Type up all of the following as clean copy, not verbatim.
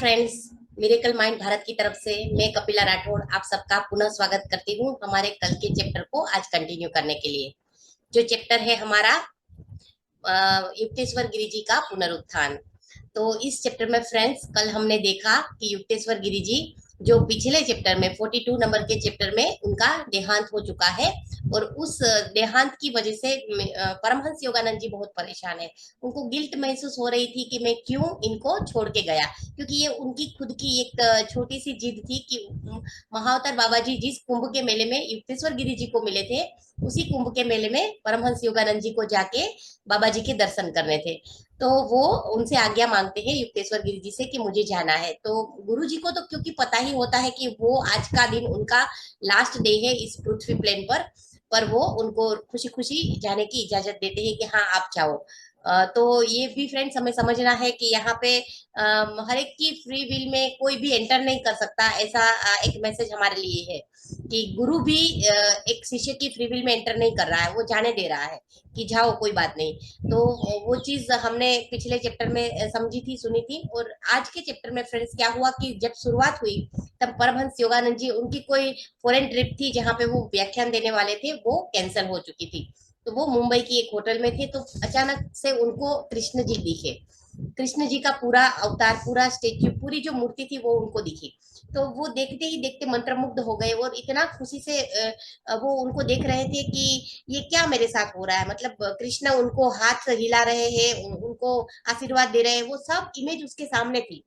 Friends, miracle mind Bharat की तरफ से मैं कपिला राठौड़ आप सबका पुनः स्वागत करती हूँ हमारे कल के चैप्टर को आज कंटिन्यू करने के लिए। जो चैप्टर है हमारा युक्तेश्वर गिरी जी का पुनरुत्थान। तो इस चैप्टर में फ्रेंड्स कल हमने देखा कि युक्तेश्वर गिरी जी जो पिछले चैप्टर में 42 नंबर के चैप्टर में उनका देहांत हो चुका है और उस देहांत की वजह से परमहंस योगानंद जी बहुत परेशान है। उनको गिल्ट महसूस हो रही थी कि मैं क्यों इनको छोड़ के गया, क्योंकि ये उनकी खुद की एक छोटी सी जिद थी कि महाअवतार बाबा जी जिस कुंभ के मेले में युक्तेश्वर गिरी जी को मिले थे उसी कुंभ के मेले में परमहंस योगानंद जी को जाके बाबा जी के दर्शन करने थे। तो वो उनसे आज्ञा मांगते हैं युक्तेश्वर गिरी जी से कि मुझे जाना है। तो गुरु जी को तो क्योंकि पता ही होता है कि वो आज का दिन उनका लास्ट डे है इस पृथ्वी प्लेन पर वो उनको खुशी खुशी जाने की इजाजत देते हैं कि हाँ आप जाओ। तो ये भी फ्रेंड्स हमें समझना है कि यहाँ पे हर एक की फ्री विल में कोई भी एंटर नहीं कर सकता, ऐसा एक मैसेज हमारे लिए है कि गुरु भी एक शिष्य की फ्री विल में एंटर नहीं कर रहा है, वो जाने दे रहा है कि जाओ कोई बात नहीं। तो वो चीज हमने पिछले चैप्टर में समझी थी, सुनी थी। और आज के चैप्टर में फ्रेंड्स क्या हुआ कि जब शुरुआत हुई तब परमहंस योगानंद जी उनकी कोई फॉरेन ट्रिप थी जहाँ पे वो व्याख्यान देने वाले थे, वो कैंसिल हो चुकी थी। तो वो मुंबई की एक होटल में थे, तो अचानक से उनको कृष्ण जी दिखे। कृष्ण जी का पूरा अवतार, पूरा स्टेच्यू, पूरी जो मूर्ति थी वो उनको दिखी। तो वो देखते ही देखते मंत्रमुग्ध हो गए और इतना खुशी से वो उनको देख रहे थे कि ये क्या मेरे साथ हो रहा है। मतलब कृष्ण उनको हाथ हिला रहे हैं, उनको आशीर्वाद दे रहे हैं, वो सब इमेज उसके सामने थी।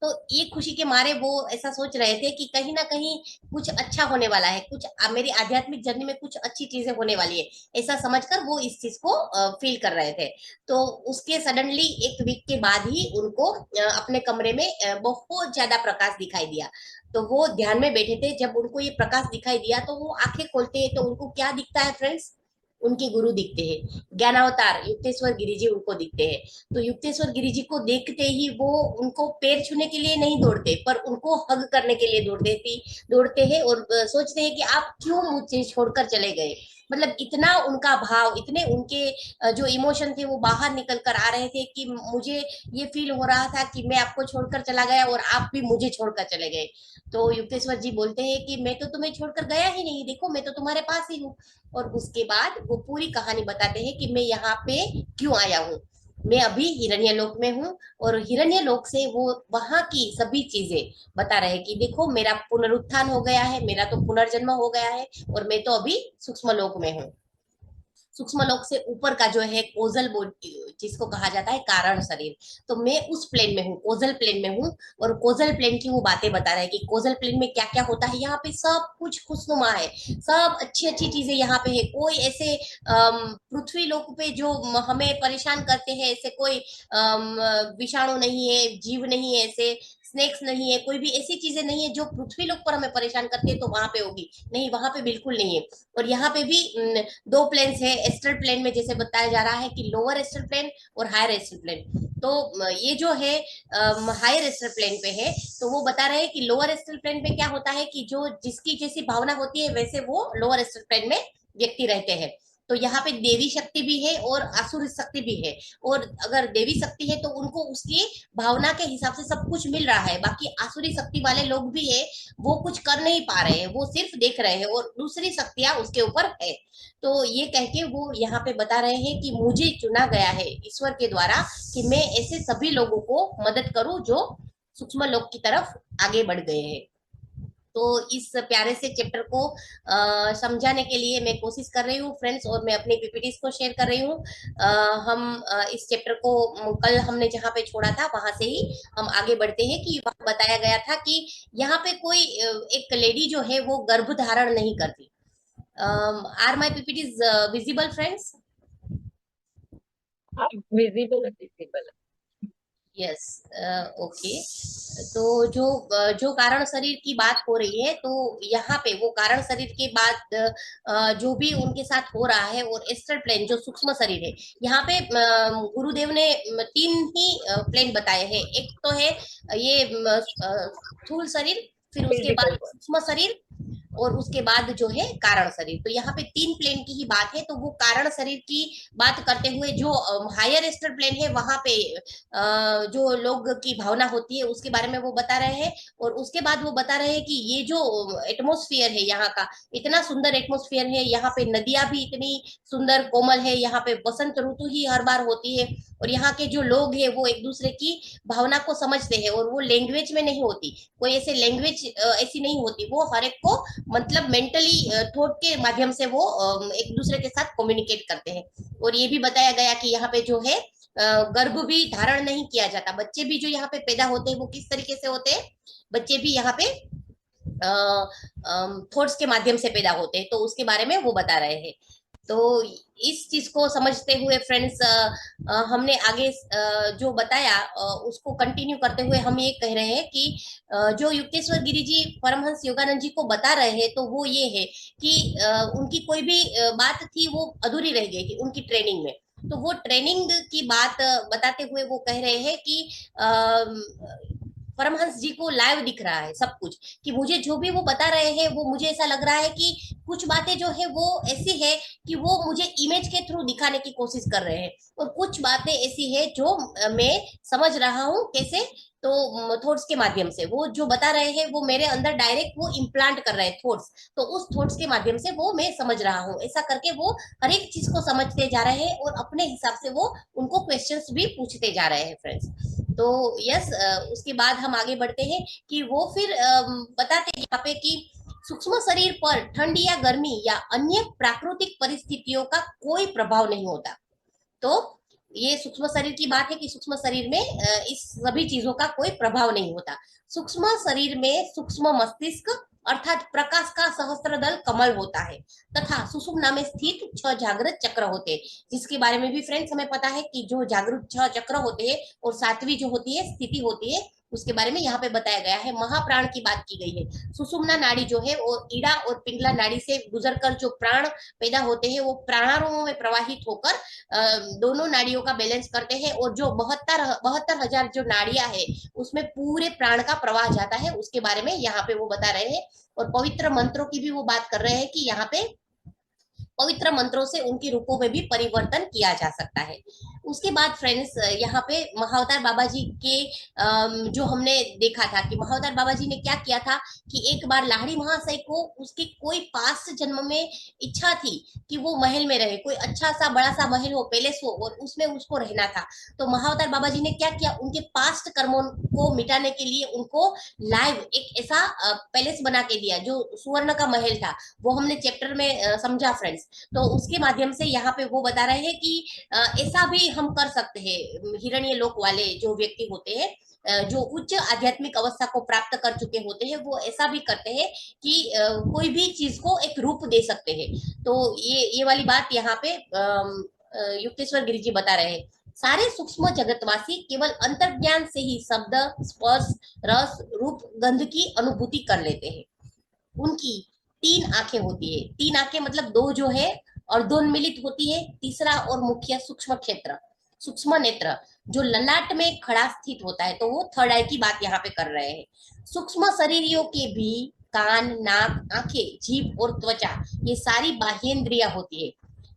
तो ये खुशी के मारे वो ऐसा सोच रहे थे कि कहीं ना कहीं कुछ अच्छा होने वाला है, कुछ मेरी आध्यात्मिक जर्नी में कुछ अच्छी चीजें होने वाली है, ऐसा समझकर वो इस चीज को फील कर रहे थे। तो उसके सडनली एक वीक के बाद ही उनको अपने कमरे में बहुत ज्यादा प्रकाश दिखाई दिया। तो वो ध्यान में बैठे थे, जब उनको ये प्रकाश दिखाई दिया तो वो आंखें खोलते हैं तो उनको क्या दिखता है फ्रेंड्स? उनके गुरु दिखते हैं, ज्ञानावतार युक्तेश्वर गिरी जी उनको दिखते हैं। तो युक्तेश्वर गिरी जी को देखते ही वो उनको पैर छूने के लिए नहीं दौड़ते, पर उनको हग करने के लिए दौड़ते हैं और सोचते हैं कि आप क्यों मुझे छोड़कर चले गए। मतलब इतना उनका भाव, इतने उनके जो इमोशन थे वो बाहर निकल कर आ रहे थे कि मुझे ये फील हो रहा था कि मैं आपको छोड़कर चला गया और आप भी मुझे छोड़कर चले गए। तो युक्तेश्वर जी बोलते हैं कि मैं तो तुम्हें छोड़कर गया ही नहीं, देखो मैं तो तुम्हारे पास ही हूँ। और उसके बाद वो पूरी कहानी बताते हैं कि मैं यहाँ पे क्यों आया हूँ। मैं अभी हिरण्यलोक में हूँ और हिरण्यलोक से वो वहां की सभी चीजें बता रहे हैं कि देखो मेरा पुनरुत्थान हो गया है, मेरा तो पुनर्जन्म हो गया है और मैं तो अभी सूक्ष्म लोक में हूँ। सूक्ष्म लोक से ऊपर का जो है कोजल बॉडी, जिसको कहा जाता है कारण शरीर, तो मैं उस प्लेन में हूँ, कोजल प्लेन में हूँ। और कोजल प्लेन की वो बातें बता रहे हैं कि कोजल प्लेन में क्या क्या होता है। यहाँ पे सब कुछ खुशनुमा है, सब अच्छी अच्छी चीजें यहाँ पे है। कोई ऐसे पृथ्वी लोक पे जो हमें परेशान करते हैं ऐसे कोई विषाणु नहीं है, जीव नहीं है, ऐसे स्नेक्स नहीं है, कोई भी ऐसी चीजें नहीं है जो पृथ्वी लोक पर हमें परेशान करती है तो वहां पे होगी। नहीं, वहां पे बिल्कुल नहीं है। और यहाँ पे भी दो प्लेन्स है एस्ट्रल प्लेन में, जैसे बताया जा रहा है कि लोअर एस्ट्रल प्लेन और हायर एस्ट्रल प्लेन। तो ये जो है हायर एस्ट्रल प्लेन पे है। तो वो बता रहे हैं कि लोअर एस्ट्रल प्लेन पे क्या होता है कि जो जिसकी जैसी भावना होती है वैसे वो लोअर एस्ट्रल प्लेन में व्यक्ति रहते हैं। तो यहाँ पे देवी शक्ति भी है और असुर शक्ति भी है। और अगर देवी शक्ति है तो उनको उसकी भावना के हिसाब से सब कुछ मिल रहा है। बाकी आसुरी शक्ति वाले लोग भी है, वो कुछ कर नहीं पा रहे हैं, वो सिर्फ देख रहे हैं और दूसरी शक्तियां उसके ऊपर है। तो ये कह के वो यहाँ पे बता रहे हैं कि मुझे चुना गया है ईश्वर के द्वारा कि मैं ऐसे सभी लोगों को मदद करूं जो सूक्ष्म लोक की तरफ आगे बढ़ गए हैं। तो इस प्यारे से चैप्टर को समझाने के लिए मैं कोशिश कर रही हूँ फ्रेंड्स, और मैं अपनी पीपीटीज को शेयर कर रही हूँ। हम इस चैप्टर को कल हमने जहाँ पे छोड़ा था वहां से ही हम आगे बढ़ते हैं कि वहाँ बताया गया था कि यहाँ पे कोई एक लेडी जो है वो गर्भ धारण नहीं करती। Are my PPTs visible friends? Visible है, विजिबल यस, ओके। तो जो कारण शरीर की बात हो रही है, तो यहाँ पे वो कारण शरीर के बाद जो भी उनके साथ हो रहा है और एस्ट्रल प्लेन जो सूक्ष्म शरीर है, यहाँ पे गुरुदेव ने तीन ही प्लेन बताए हैं। एक तो है ये स्थूल शरीर, फिर उसके बाद फिजिकल सूक्ष्म शरीर और उसके बाद जो है कारण शरीर। तो यहाँ पे 3 प्लेन की ही बात है। तो वो कारण शरीर की बात करते हुए जो हायर एस्टर प्लेन है वहां पे जो लोग की भावना होती है उसके बारे में वो बता रहे हैं। और उसके बाद वो बता रहे हैं कि ये जो एटमोस्फियर है यहाँ का, इतना सुंदर एटमोस्फियर है, यहाँ पे नदियां भी इतनी सुंदर कोमल है, यहाँ पे बसंत ऋतु ही हर बार होती है, और यहाँ के जो लोग हैं वो एक दूसरे की भावना को समझते हैं, और वो लैंग्वेज में नहीं होती, कोई ऐसे लैंग्वेज ऐसी नहीं होती, वो हर एक को मतलब मेंटली थॉट के माध्यम से वो एक दूसरे के साथ कम्युनिकेट करते हैं। और ये भी बताया गया कि यहाँ पे जो है गर्भ भी धारण नहीं किया जाता, बच्चे भी जो यहाँ पे पैदा होते हैं वो किस तरीके से होते हैं, बच्चे भी यहाँ पे थॉट्स के माध्यम से पैदा होते हैं, तो उसके बारे में वो बता रहे हैं। तो इस चीज को समझते हुए फ्रेंड्स हमने आगे जो बताया उसको कंटिन्यू करते हुए हम ये कह रहे हैं कि जो युक्तेश्वर गिरी जी परमहंस योगानंद जी को बता रहे हैं तो वो ये है कि उनकी कोई भी बात थी वो अधूरी रह गई थी उनकी ट्रेनिंग में। तो वो ट्रेनिंग की बात बताते हुए वो कह रहे हैं कि परमहंस जी को लाइव दिख रहा है सब कुछ, कि मुझे जो भी वो बता रहे हैं वो मुझे ऐसा लग रहा है कि कुछ बातें जो है वो ऐसी है कि वो मुझे इमेज के थ्रू दिखाने की कोशिश कर रहे हैं, और कुछ बातें ऐसी है जो मैं समझ रहा हूँ कैसे, तो थॉट्स के माध्यम से वो जो बता रहे हैं वो मेरे अंदर डायरेक्ट वो इम्प्लांट कर रहे हैं थॉट्स, तो उस थॉट्स के माध्यम से वो मैं समझ रहा हूँ, ऐसा करके वो हर एक चीज को समझते जा रहे हैं और अपने हिसाब से वो उनको क्वेश्चंस भी पूछते जा रहे हैं फ्रेंड्स। तो यस, उसके बाद हम आगे बढ़ते हैं कि वो फिर बताते हैं यहाँ पे कि सूक्ष्म शरीर पर ठंड या गर्मी या अन्य प्राकृतिक परिस्थितियों का कोई प्रभाव नहीं होता। तो ये सूक्ष्म शरीर की बात है कि सूक्ष्म शरीर में इस सभी चीजों का कोई प्रभाव नहीं होता। सूक्ष्म शरीर में सूक्ष्म मस्तिष्क अर्थात प्रकाश का सहस्त्रदल कमल होता है, तथा सुषुम्ना में स्थित 6 जागृत चक्र होते हैं, जिसके बारे में भी फ्रेंड्स हमें पता है कि जो जागृत 6 चक्र होते हैं और 7वीं जो होती है स्थिति होती है उसके बारे में यहाँ पे बताया गया है। महाप्राण की बात की गई है। सुषुम्ना नाड़ी जो है वो ईड़ा और पिंगला नाड़ी से गुजरकर जो प्राण पैदा होते हैं वो प्राणाणुओं में प्रवाहित होकर दोनों नाड़ियों का बैलेंस करते हैं, और जो 72,000 जो नाड़ियां है उसमें पूरे प्राण का प्रवाह जाता है, उसके बारे में यहाँ पे वो बता रहे हैं। और पवित्र मंत्रों की भी वो बात कर रहे हैं कि यहाँ पे पवित्र मंत्रों से उनके रूपों में भी परिवर्तन किया जा सकता है। उसके बाद फ्रेंड्स यहाँ पे महाअवतार बाबा जी के जो हमने देखा था कि महाअवतार बाबा जी ने क्या किया था कि एक बार लाहिड़ी महाशय को उसके कोई पास्ट जन्म में इच्छा थी कि वो महल में रहे, कोई अच्छा सा बड़ा सा महल हो, पैलेस हो, और उसमें उसको रहना था। तो महाअवतार बाबा जी ने क्या किया, उनके पास्ट कर्मों को मिटाने के लिए उनको लाइव एक ऐसा पैलेस बना के दिया जो सुवर्ण का महल था। वो हमने चैप्टर में समझा फ्रेंड्स। तो उसके माध्यम से यहाँ पे वो बता रहे हैं कि ऐसा भी हम कर सकते हैं। हिरण्य लोक वाले जो व्यक्ति होते हैं जो उच्च आध्यात्मिक अवस्था को प्राप्त कर चुके होते हैं वो ऐसा भी करते हैं कि कोई भी चीज को एक रूप दे सकते हैं। तो ये वाली बात यहाँ पे युक्तेश्वर गिरी जी बता रहे हैं। सारे सूक्ष्म जगतवासी केवल अंतर्ज्ञान से ही शब्द, स्पर्श, रस, रूप, गंध की अनुभूति कर लेते हैं। उनकी 3 आंखें होती है, 3 आंखें मतलब 2 जो है और दोन्मिलित होती है। तीसरा और मुख्य सूक्ष्म क्षेत्र, सूक्ष्म नेत्र जो ललाट में खड़ा स्थित होता है, तो वो थर्ड आई की बात यहाँ पे कर रहे हैं। सूक्ष्म शरीरियों के भी कान, नाक, आंखें, जीभ और त्वचा ये सारी बाह्येंद्रियां होती है।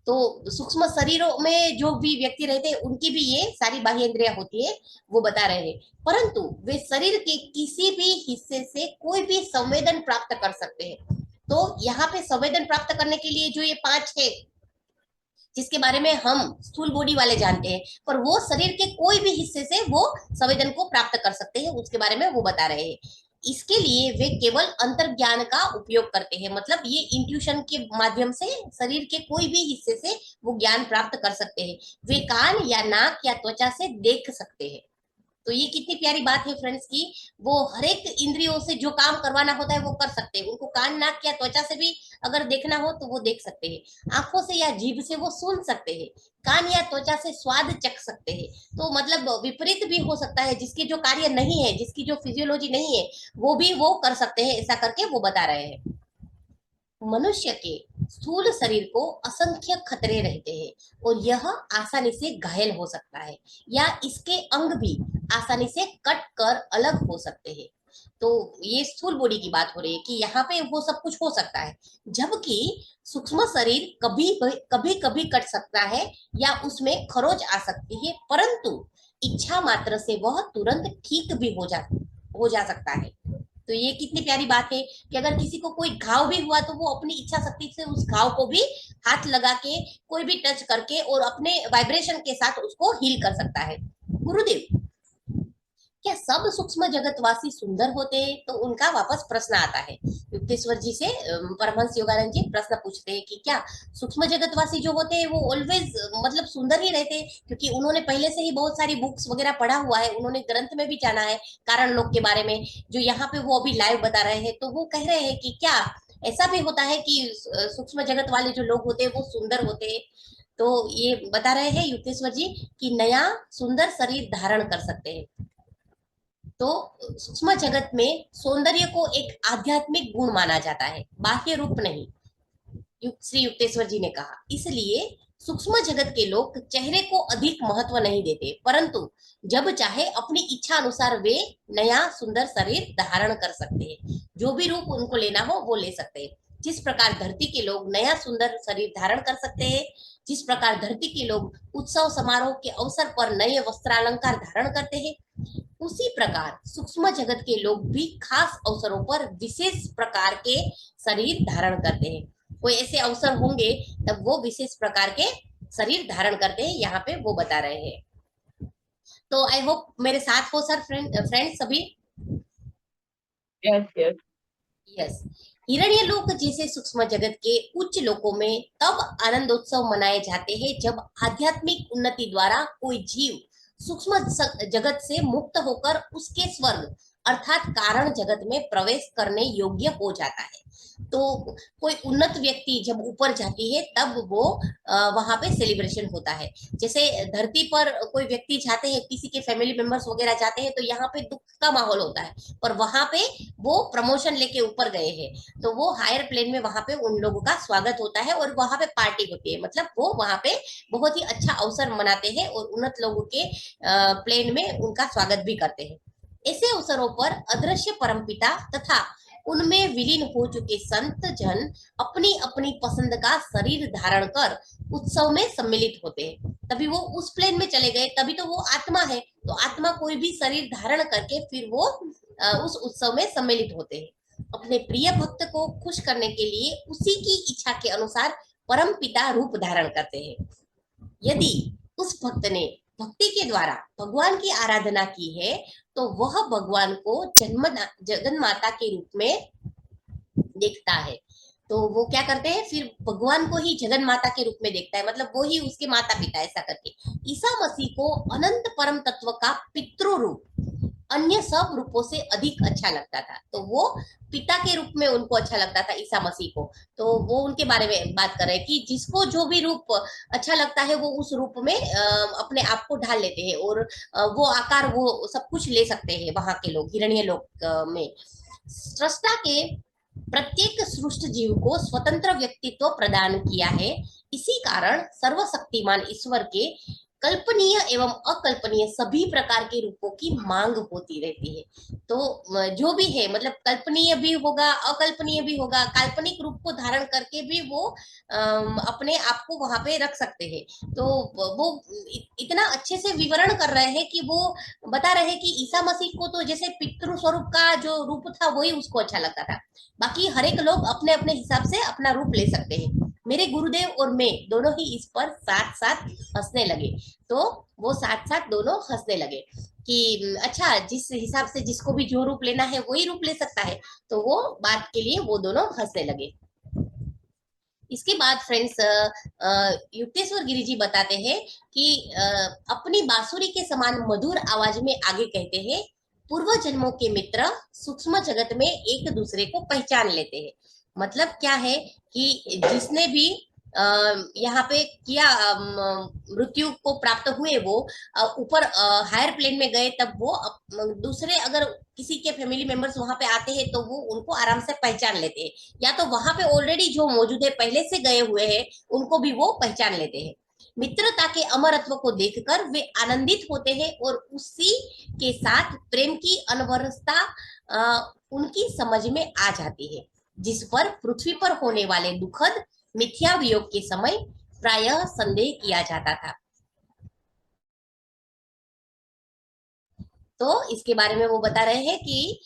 तो सूक्ष्म शरीरों में जो भी व्यक्ति रहते हैं उनकी भी ये सारी बाह्येंद्रियां होती है, वो बता रहे हैं। परंतु वे शरीर के किसी भी हिस्से से कोई भी संवेदन प्राप्त कर सकते हैं। तो यहाँ पे संवेदन प्राप्त करने के लिए जो ये 5 है जिसके बारे में हम स्थूल बॉडी वाले जानते हैं, पर वो शरीर के कोई भी हिस्से से वो संवेदन को प्राप्त कर सकते हैं, उसके बारे में वो बता रहे हैं। इसके लिए वे केवल अंतर्ज्ञान का उपयोग करते हैं, मतलब ये इंट्यूशन के माध्यम से शरीर के कोई भी हिस्से से वो ज्ञान प्राप्त कर सकते हैं। वे कान या नाक या त्वचा से देख सकते हैं। तो ये कितनी प्यारी बात है फ्रेंड्स की वो हर एक इंद्रियों से जो काम करवाना होता है वो कर सकते हैं। उनको कान, नाक या त्वचा से भी अगर देखना हो तो वो देख सकते हैं। आंखों से या जीभ से वो सुन सकते हैं। कान या त्वचा से स्वाद चख सकते हैं। तो मतलब विपरीत भी हो सकता है, जिसकी जो कार्य नहीं है, जिसकी जो फिजियोलॉजी नहीं है वो भी वो कर सकते हैं, ऐसा करके वो बता रहे हैं। मनुष्य के स्थूल शरीर को असंख्य खतरे रहते हैं और यह आसानी से घायल हो सकता है या इसके अंग भी आसानी से कट कर अलग हो सकते हैं। तो ये स्थूल बॉडी की बात हो रही है कि यहाँ पे वो सब कुछ हो सकता है, जबकि सूक्ष्म शरीर कभी कभी कभी कट सकता है या उसमें खरोच आ सकती है, परंतु इच्छा मात्र से वह तुरंत ठीक भी हो जा सकता है। तो ये कितनी प्यारी बात है कि अगर किसी को कोई घाव भी हुआ तो वो अपनी इच्छा शक्ति से उस घाव को भी हाथ लगा के, कोई भी टच करके और अपने वाइब्रेशन के साथ उसको हील कर सकता है। गुरुदेव, क्या सब सूक्ष्म जगतवासी सुंदर होते हैं? तो उनका वापस प्रश्न आता है युक्तेश्वर जी से। परमहंस योगानंद जी प्रश्न पूछते हैं कि क्या सूक्ष्म जगतवासी जो होते हैं वो ऑलवेज मतलब सुंदर ही रहते हैं? क्योंकि उन्होंने पहले से ही बहुत सारी बुक्स वगैरह पढ़ा हुआ है, उन्होंने ग्रंथ में भी जाना है कारण लोग के बारे में, जो यहाँ पे वो अभी लाइव बता रहे हैं। तो वो कह रहे हैं कि क्या ऐसा भी होता है कि सूक्ष्म जगत वाले जो लोग होते हैं वो सुंदर होते हैं? तो ये बता रहे हैं युक्तेश्वर जी कि नया सुंदर शरीर धारण कर सकते हैं। तो सूक्ष्म जगत में सौंदर्य को एक आध्यात्मिक गुण माना जाता है, बाह्य रूप नहीं, श्री युक्तेश्वर जी ने कहा। इसलिए सूक्ष्म जगत के लोग चेहरे को अधिक महत्व नहीं देते, परंतु जब चाहे अपनी इच्छा अनुसार वे नया सुंदर शरीर धारण कर सकते हैं, जो भी रूप उनको लेना हो वो ले सकते हैं। जिस प्रकार धरती के लोग नया सुंदर शरीर धारण कर सकते हैं, जिस प्रकार धरती के लोग उत्सव समारोह के अवसर पर नए वस्त्रालंकार धारण करते हैं, उसी प्रकार सूक्ष्म जगत के लोग भी खास अवसरों पर विशेष प्रकार के शरीर धारण करते हैं। कोई ऐसे अवसर होंगे तब वो विशेष प्रकार के शरीर धारण करते हैं, यहाँ पे वो बता रहे हैं। तो आई होप मेरे साथ हो सर, फ्रेंड सभी। Yes, yes. यस। हिरण्य लोक जैसे सूक्ष्म जगत के उच्च लोकों में तब आनंदोत्सव मनाए जाते हैं जब आध्यात्मिक उन्नति द्वारा कोई जीव सूक्ष्म जगत से मुक्त होकर उसके स्वर्ग अर्थात कारण जगत में प्रवेश करने योग्य हो जाता है। तो कोई उन्नत व्यक्ति जब ऊपर जाती है तब वो वहां पे सेलिब्रेशन होता है। जैसे धरती पर कोई व्यक्ति जाते हैं, किसी के फैमिली मेंबर्स वगैरह जाते हैं, तो यहाँ पे दुख का माहौल होता है, पर वहां पे वो प्रमोशन लेके ऊपर गए हैं तो वो हायर प्लेन में वहां पे उन लोगों का स्वागत होता है और वहां पे पार्टी होती है, मतलब वो वहां पे बहुत ही अच्छा अवसर मनाते हैं और उन्नत लोगों के प्लेन में उनका स्वागत भी करते हैं। ऐसे अवसरों पर अदृश्य परमपिता तथा उनमें विलीन हो चुके संत जन अपनी अपनी पसंद का शरीर धारण कर उत्सव में सम्मिलित होते हैं। तभी वो उस प्लेन में चले गए, तभी तो वो आत्मा है, तो आत्मा कोई भी शरीर धारण करके फिर वो उस उत्सव में सम्मिलित होते हैं। अपने प्रिय भक्त को खुश करने के लिए उसी की इच्छा के अनुसार परम पिता रूप धारण करते हैं। यदि उस भक्त ने भक्ति के द्वारा भगवान की आराधना की है तो वह भगवान को जगन माता के रूप में देखता है। तो वो क्या करते हैं, फिर भगवान को ही जगन माता के रूप में देखता है, मतलब वो ही उसके माता पिता, ऐसा करके। ईसा मसीह को अनंत परम तत्व का पितृ रूप अन्य सब रूपों से अधिक अच्छा लगता था, तो वो पिता के रूप में उनको अच्छा लगता था ईसा मसीह को। तो वो उनके बारे में बात कर रहे हैं कि जिसको जो भी रूप अच्छा लगता है वो उस रूप में अपने आप को ढाल लेते हैं और वो आकार वो सब कुछ ले सकते हैं वहां के लोग, हिरण्य लोक में। सृष्टा के प्रत्येक सृष्ट जीव को स्वतंत्र व्यक्तित्व प्रदान किया है। इसी कारण सर्वशक्तिमान ईश्वर के कल्पनीय एवं अकल्पनीय सभी प्रकार के रूपों की मांग होती रहती है। तो जो भी है, मतलब कल्पनीय भी होगा, अकल्पनीय भी होगा, काल्पनिक रूप को धारण करके भी वो अपने आप को वहां पे रख सकते हैं। तो वो इतना अच्छे से विवरण कर रहे हैं कि वो बता रहे हैं कि ईसा मसीह को तो जैसे पितृ स्वरूप का जो रूप था वही उसको अच्छा लगता था, बाकी हर एक लोग अपने अपने हिसाब से अपना रूप ले सकते हैं। मेरे गुरुदेव और मैं दोनों ही इस पर साथ साथ हंसने लगे। तो वो साथ साथ दोनों हंसने लगे कि अच्छा, जिस हिसाब से जिसको भी जो रूप लेना है वही रूप ले सकता है। तो वो बात के लिए वो दोनों हंसने लगे। इसके बाद फ्रेंड्स युक्तेश्वर गिरी जी बताते हैं कि अपनी बांसुरी के समान मधुर आवाज में आगे कहते हैं, पूर्व जन्मों के मित्र सूक्ष्म जगत में एक दूसरे को पहचान लेते हैं। मतलब क्या है कि जिसने भी यहाँ पे किया मृत्यु को प्राप्त हुए, वो ऊपर हायर प्लेन में गए, तब वो दूसरे अगर किसी के फैमिली मेंबर्स वहां पे आते हैं तो वो उनको आराम से पहचान लेते हैं, या तो वहां पे ऑलरेडी जो मौजूद है पहले से गए हुए हैं उनको भी वो पहचान लेते हैं। मित्रता के अमरत्व को देखकर वे आनंदित होते हैं और उसी के साथ प्रेम की अनवरसता उनकी समझ में आ जाती है, जिस पर पृथ्वी पर होने वाले दुखद मिथ्या वियोग के समय प्रायः संदेह किया जाता था। तो इसके बारे में वो बता रहे हैं कि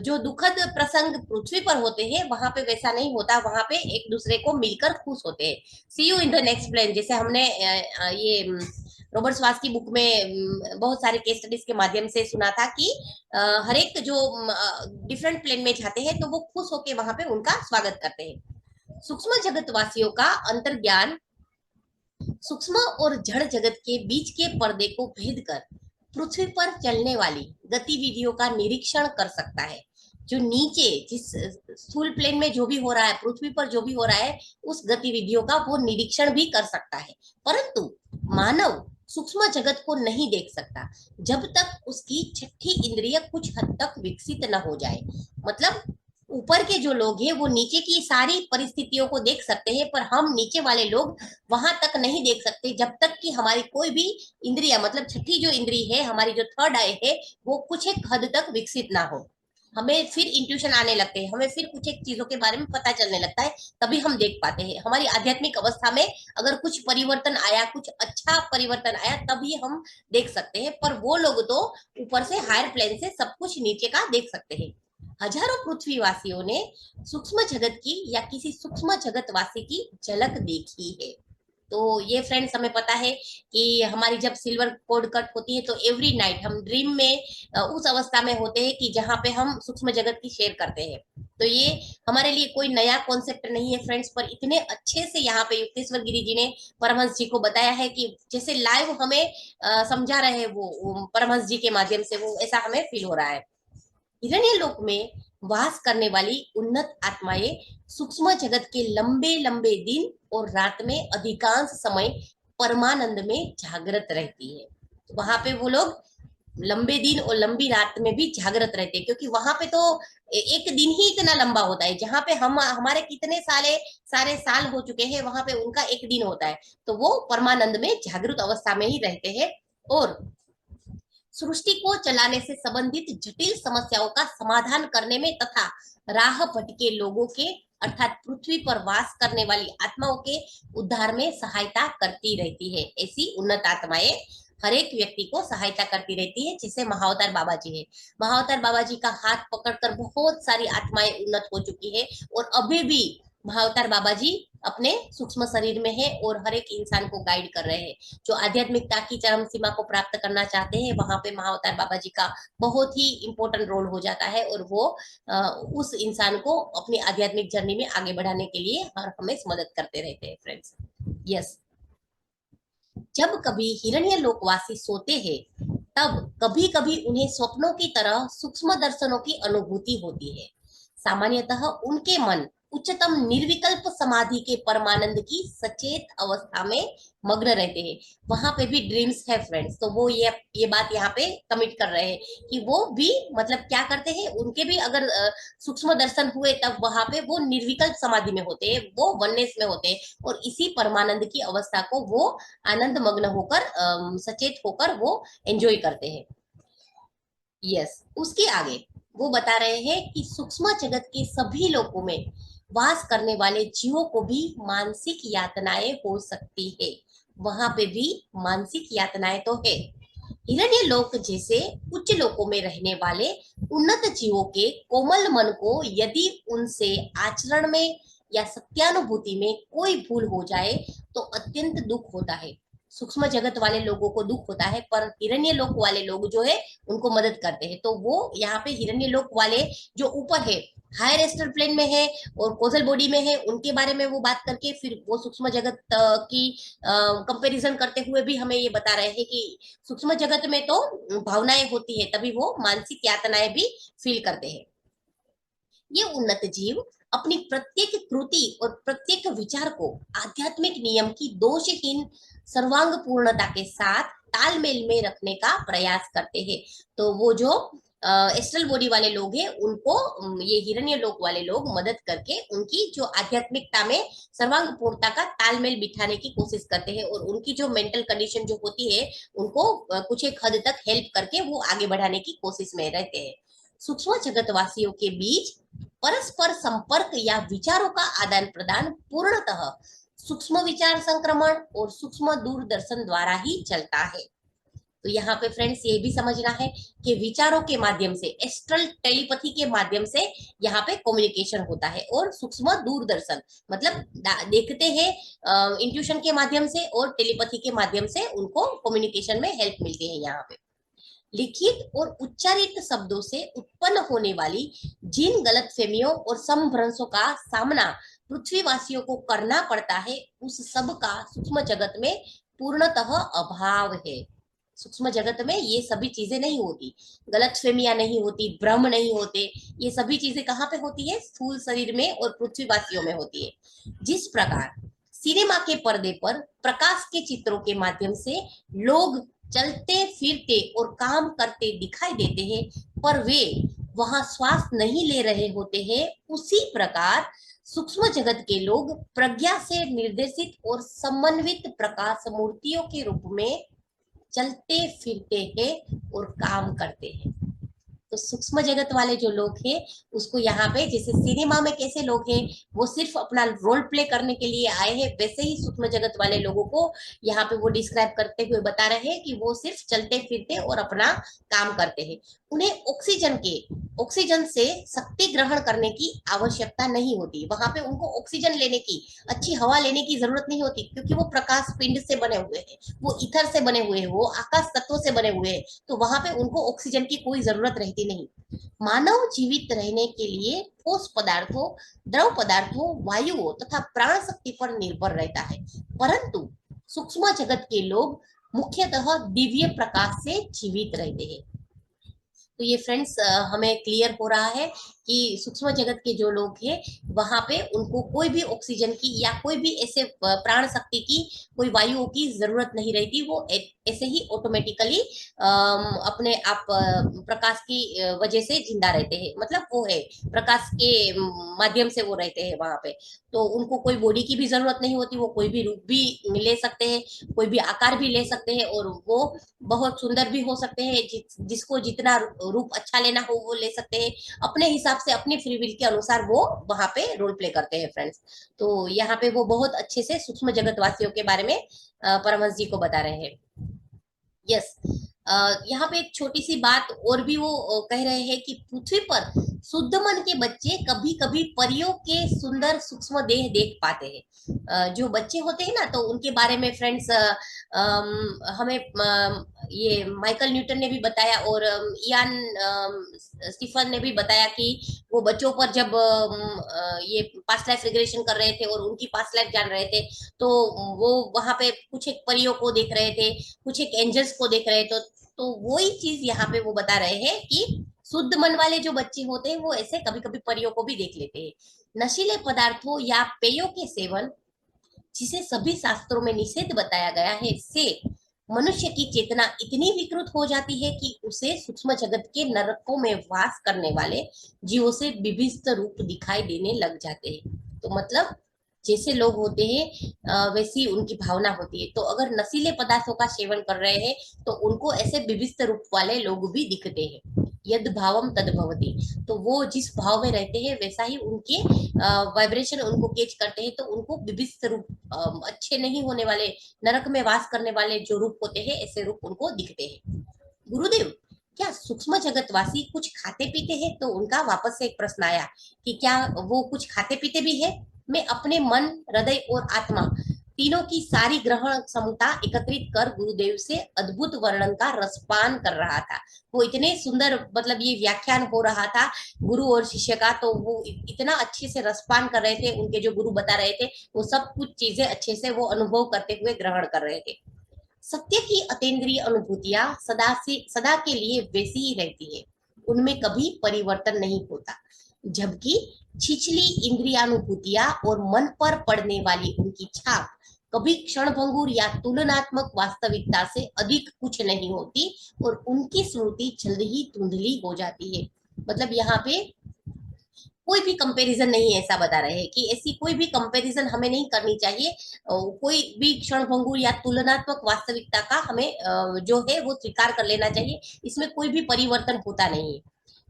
जो दुखद प्रसंग पृथ्वी पर होते हैं वहां पे वैसा नहीं होता, वहां पे एक दूसरे को मिलकर खुश होते हैं। See you in the next plane, जैसे हमने ये रॉबर्ट स्वास की बुक में बहुत सारे केस स्टडीज के माध्यम से सुना था कि हर एक जो डिफरेंट प्लेन में जाते हैं तो वो खुश होके वहां पे उनका स्वागत करते हैं। सूक्ष्म जगत वासियों का अंतर्ज्ञान सूक्ष्म और जड़ जगत के बीच के पर्दे को भेद कर पृथ्वी पर चलने वाली गतिविधियों का निरीक्षण कर सकता है। जो नीचे जिस स्थूल प्लेन में जो भी हो रहा है, पृथ्वी पर जो भी हो रहा है, उस गतिविधियों का वो निरीक्षण भी कर सकता है, परंतु मानव सूक्ष्म जगत को नहीं देख सकता जब तक उसकी छठी इंद्रिय कुछ हद तक विकसित न हो जाए। मतलब ऊपर के जो लोग हैं वो नीचे की सारी परिस्थितियों को देख सकते हैं, पर हम नीचे वाले लोग वहां तक नहीं देख सकते जब तक कि हमारी कोई भी इंद्रिया, मतलब छठी जो इंद्री है, हमारी जो थर्ड आई है, वो कुछ एक हद तक विकसित ना हो। हमें फिर इंट्यूशन आने लगते हैं, हमें फिर कुछ एक चीजों के बारे में पता चलने लगता है, तभी हम देख पाते हैं। हमारी आध्यात्मिक अवस्था में अगर कुछ परिवर्तन आया, कुछ अच्छा परिवर्तन आया, तभी हम देख सकते हैं। पर वो लोग तो ऊपर से, हायर प्लेन से सब कुछ नीचे का देख सकते हैं। हजारों पृथ्वीवासियों ने सूक्ष्म जगत की या किसी सूक्ष्म जगतवासी की झलक देखी है। तो ये फ्रेंड्स हमें पता है कि हमारी जब सिल्वर कोड कट होती है तो एवरी नाइट हम ड्रीम में उस अवस्था में होते हैं कि जहाँ पे हम सूक्ष्म जगत की शेयर करते हैं। तो ये हमारे लिए कोई नया कॉन्सेप्ट नहीं है फ्रेंड्स, पर इतने अच्छे से यहाँ पे युक्तेश्वर गिरी जी ने परमहंस जी को बताया है कि जैसे लाइव हमें समझा रहे हैं वो परमहंस जी के माध्यम से, वो ऐसा हमें फील हो रहा है। हिरण्य लोक में वास करने वाली उन्नत आत्माएं सूक्ष्म जगत के लंबे लंबे दिन और रात में अधिकांश समय परमानंद में जागृत रहती है। तो वहां पे वो लोग लंबे दिन और लंबी रात में भी जागृत रहते हैं, क्योंकि वहां पे तो एक दिन ही इतना लंबा होता है। जहाँ पे हम हमारे कितने सारे साल हो चुके हैं, वहां पे उनका एक दिन होता है। तो वो परमानंद में जागृत अवस्था में ही रहते हैं और सृष्टि को चलाने से संबंधित जटिल समस्याओं का समाधान करने में तथा राह भटके लोगों के, अर्थात पृथ्वी पर वास करने वाली आत्माओं के उद्धार में सहायता करती रहती है। ऐसी उन्नत आत्माएं हर एक व्यक्ति को सहायता करती रहती है, जैसे महाअवतार बाबा जी है। महाअवतार बाबा जी का हाथ पकड़कर बहुत सारी आत्माएं उन्नत हो चुकी है, और अभी भी महाअवतार बाबा जी अपने सूक्ष्म शरीर में है और हर एक इंसान को गाइड कर रहे हैं। जो आध्यात्मिकता की चरम सीमा को प्राप्त करना चाहते हैं, वहां पे महाअवतार बाबा जी का बहुत ही इंपॉर्टेंट रोल हो जाता है, और वो उस इंसान को अपनी आध्यात्मिक जर्नी में आगे बढ़ाने के लिए हर हमेशा मदद करते रहते हैं फ्रेंड्स। यस, जब कभी हिरण्य लोकवासी सोते हैं, तब कभी कभी उन्हें स्वप्नों की तरह सूक्ष्म दर्शनों की अनुभूति होती है। सामान्यतः उनके मन उच्चतम निर्विकल्प समाधि के परमानंद की सचेत अवस्था में मग्न रहते हैं। वहां पे भी ड्रीम्स है फ्रेंड्स, तो वो ये बात यहाँ पे कमिट कर रहे हैं कि वो भी मतलब क्या करते हैं, उनके भी अगर सूक्ष्म दर्शन हुए तब वहां पे वो निर्विकल्प समाधि में होते हैं, वो वननेस में होते हैं, और इसी परमानंद की अवस्था को वो आनंद मग्न होकर सचेत होकर वो एंजॉय करते हैं। यस, उसके आगे वो बता रहे हैं कि सूक्ष्म जगत के सभी लोकों में वास करने वाले जीवों को भी मानसिक यातनाएं हो सकती है। वहां पे भी मानसिक यातनाएं तो है। हिरण्य लोक जैसे उच्च लोकों में रहने वाले उन्नत जीवों के कोमल मन को यदि उनसे आचरण में या सत्यानुभूति में कोई भूल हो जाए तो अत्यंत दुख होता है। सूक्ष्म जगत वाले लोगों को दुख होता है, पर हिरण्य लोक वाले लोग जो है उनको मदद करते हैं। तो वो यहाँ पे हिरण्य लोक वाले जो ऊपर है, हायर एस्ट्रल प्लेन में है और कोजल बॉडी में है, उनके बारे में वो बात करके फिर वो सूक्ष्म जगत की कंपैरिजन करते हुए भी हमें ये बता रहे हैं कि सूक्ष्म जगत में तो भावनाएं होती है, तभी वो मानसिक यातनाएं भी फील करते हैं। ये उन्नत जीव अपनी प्रत्येक कृति और प्रत्येक विचार को आध्यात्मिक नियम की दोषहीन सर्वांग पूर्णता के साथ तालमेल में रखने का प्रयास करते हैं। तो वो जो एस्ट्रल बॉडी वाले लोग हैं उनको ये हिरण्य लोक वाले लोग मदद करके उनकी जो आध्यात्मिकता में सर्वांग पूर्णता का तालमेल बिठाने की कोशिश करते हैं, और उनकी जो मेंटल कंडीशन जो होती है उनको कुछ एक हद तक हेल्प करके वो आगे बढ़ाने की कोशिश में रहते हैं। सूक्ष्म जगतवासियों के बीच परस्पर संपर्क या विचारों का आदान प्रदान पूर्णतः सूक्ष्म विचार संक्रमण और सूक्ष्म दूरदर्शन द्वारा ही चलता है। तो यहाँ पे फ्रेंड्स ये भी समझना है कि विचारों के माध्यम से, एस्ट्रल टेलीपैथी के माध्यम से यहाँ पे कम्युनिकेशन होता है, और सूक्ष्म दूरदर्शन मतलब देखते हैं इंट्यूशन के माध्यम से और टेलीपैथी के माध्यम से उनको कम्युनिकेशन में हेल्प मिलती है। यहाँ पे लिखित और उच्चारित शब्दों से उत्पन्न होने वाली जिन गलतफहमियों और संभ्रंशों का सामना पृथ्वीवासियों को करना पड़ता है, उस सब का सूक्ष्म जगत में पूर्णतः अभाव है। सूक्ष्म जगत में ये सभी चीजें नहीं होती, गलतफहमियां नहीं होती, भ्रम नहीं होते। ये सभी चीजें कहाँ पे होती है? स्थूल शरीर में और पृथ्वीवासियों में होती है। जिस प्रकार सिनेमा के पर्दे पर प्रकाश के चित्रों के माध्यम से लोग चलते फिरते और काम करते दिखाई देते हैं, पर वे वहां श्वास नहीं ले रहे होते हैं, उसी प्रकार सूक्ष्म जगत के लोग प्रज्ञा से निर्देशित और समन्वित प्रकाश मूर्तियों के रूप में चलते फिरते हैं और काम करते हैं। तो सूक्ष्म जगत वाले जो लोग हैं उसको यहाँ पे, जैसे सिनेमा में कैसे लोग हैं वो सिर्फ अपना रोल प्ले करने के लिए आए हैं, वैसे ही सूक्ष्म जगत वाले लोगों को यहाँ पे वो डिस्क्राइब करते हुए बता रहे हैं कि वो सिर्फ चलते फिरते और अपना काम करते हैं। उन्हें ऑक्सीजन से शक्ति ग्रहण करने की आवश्यकता नहीं होती। वहां पे उनको ऑक्सीजन लेने की, अच्छी हवा लेने की जरूरत नहीं होती, क्योंकि वो प्रकाश पिंड से बने हुए हैं, वो ईथर से बने हुए हैं, वो आकाश तत्वों से बने हुए हैं। तो वहां पे उनको ऑक्सीजन की कोई जरूरत रहती नहीं। मानव जीवित रहने के लिए ठोस पदार्थों, द्रव पदार्थों, वायुओं तथा प्राण शक्ति पर निर्भर रहता है, परंतु सूक्ष्म जगत के लोग मुख्यतः दिव्य प्रकाश से जीवित रहते हैं। तो ये फ्रेंड्स हमें क्लियर हो रहा है कि सूक्ष्म जगत के जो लोग हैं वहां पे उनको कोई भी ऑक्सीजन की या कोई भी ऐसे प्राण शक्ति की, कोई वायुओं की जरूरत नहीं रहती। वो ऐसे ही ऑटोमेटिकली अपने आप प्रकाश की वजह से जिंदा रहते हैं। मतलब वो है प्रकाश के माध्यम से वो रहते हैं वहां पे। तो उनको कोई बॉडी की भी जरूरत नहीं होती, वो कोई भी रूप भी ले सकते हैं, कोई भी आकार भी ले सकते हैं, और वो बहुत सुंदर भी हो सकते हैं। जिसको जितना रूप अच्छा लेना हो वो ले सकते हैं, अपने हिसाब से अपनी फ्री विल के अनुसार वो वहां पे रोल प्ले करते हैं फ्रेंड्स। तो यहाँ पे वो बहुत अच्छे से सूक्ष्म जगत वासियों के बारे में परमहंस जी को बता रहे हैं। यस, यहाँ पे एक छोटी सी बात और भी वो कह रहे हैं कि पृथ्वी पर शुद्ध मन के बच्चे कभी कभी परियों के सुंदर सूक्ष्म देह देख पाते हैं। जो बच्चे होते हैं ना, तो उनके बारे में फ्रेंड्स हमें ये माइकल न्यूटन ने भी बताया, और इयान स्टीफन ने भी बताया कि वो बच्चों पर जब ये पास्ट लाइफ रिग्रेशन कर रहे थे और उनकी पास्ट लाइफ जान रहे थे, तो वो वहां पे कुछ एक परियों को देख रहे थे, कुछ एक एंजल्स को देख रहे थे। तो वही चीज यहाँ पे वो बता रहे हैं कि शुद्ध मन वाले जो बच्चे होते हैं वो ऐसे कभी कभी परियों को भी देख लेते हैं। नशीले पदार्थों या पेयों के सेवन, जिसे सभी शास्त्रों में निषेध बताया गया है, से मनुष्य की चेतना इतनी विकृत हो जाती है कि उसे सूक्ष्म जगत के नरकों में वास करने वाले जीवों से विभिन्न रूप दिखाई देने लग जाते हैं। तो मतलब जैसे लोग होते हैं वैसी उनकी भावना होती है। तो अगर नशीले पदार्थों का सेवन कर रहे हैं तो उनको ऐसे विभिन्न रूप वाले लोग भी दिखते हैं। यद भावम तद भवति, तो वो जिस भाव में रहते हैं वैसा ही उनके वाइब्रेशन उनको कैच करते हैं। तो उनको विभिन्न रूप, अच्छे नहीं होने वाले, नरक में वास करने वाले जो रूप होते हैं, ऐसे रूप उनको दिखते हैं। गुरुदेव, क्या सूक्ष्म जगतवासी कुछ खाते पीते हैं? तो उनका वापस से एक प्रश्न आया कि क्या वो कुछ खाते पीते भी है? मैं अपने मन, हृदय और आत्मा तीनों की सारी ग्रहण क्षमता एकत्रित कर गुरुदेव से अद्भुत वर्णन का रसपान कर रहा था। वो इतने सुंदर, मतलब ये व्याख्यान हो रहा था गुरु और शिष्य का, तो वो इतना अच्छे से रसपान कर रहे थे। उनके जो गुरु बता रहे थे वो सब कुछ चीजें अच्छे से वो अनुभव करते हुए ग्रहण कर रहे थे। सत्य की अतीन्द्रिय अनुभूतियां सदा के लिए वैसी ही रहती है, उनमें कभी परिवर्तन नहीं होता, जबकि छिछली इंद्रियानुभूतियां और मन पर पड़ने वाली उनकी छाप कभी क्षणभंगुर या तुलनात्मक वास्तविकता से अधिक कुछ नहीं होती, और उनकी स्मृति जल्द ही धुंधली हो जाती है। मतलब यहाँ पे कोई भी कंपैरिजन नहीं है, ऐसा बता रहे हैं कि ऐसी कोई भी कंपैरिजन हमें नहीं करनी चाहिए। कोई भी क्षणभंगुर या तुलनात्मक वास्तविकता का हमें जो है वो स्वीकार कर लेना चाहिए। इसमें कोई भी परिवर्तन होता नहीं है।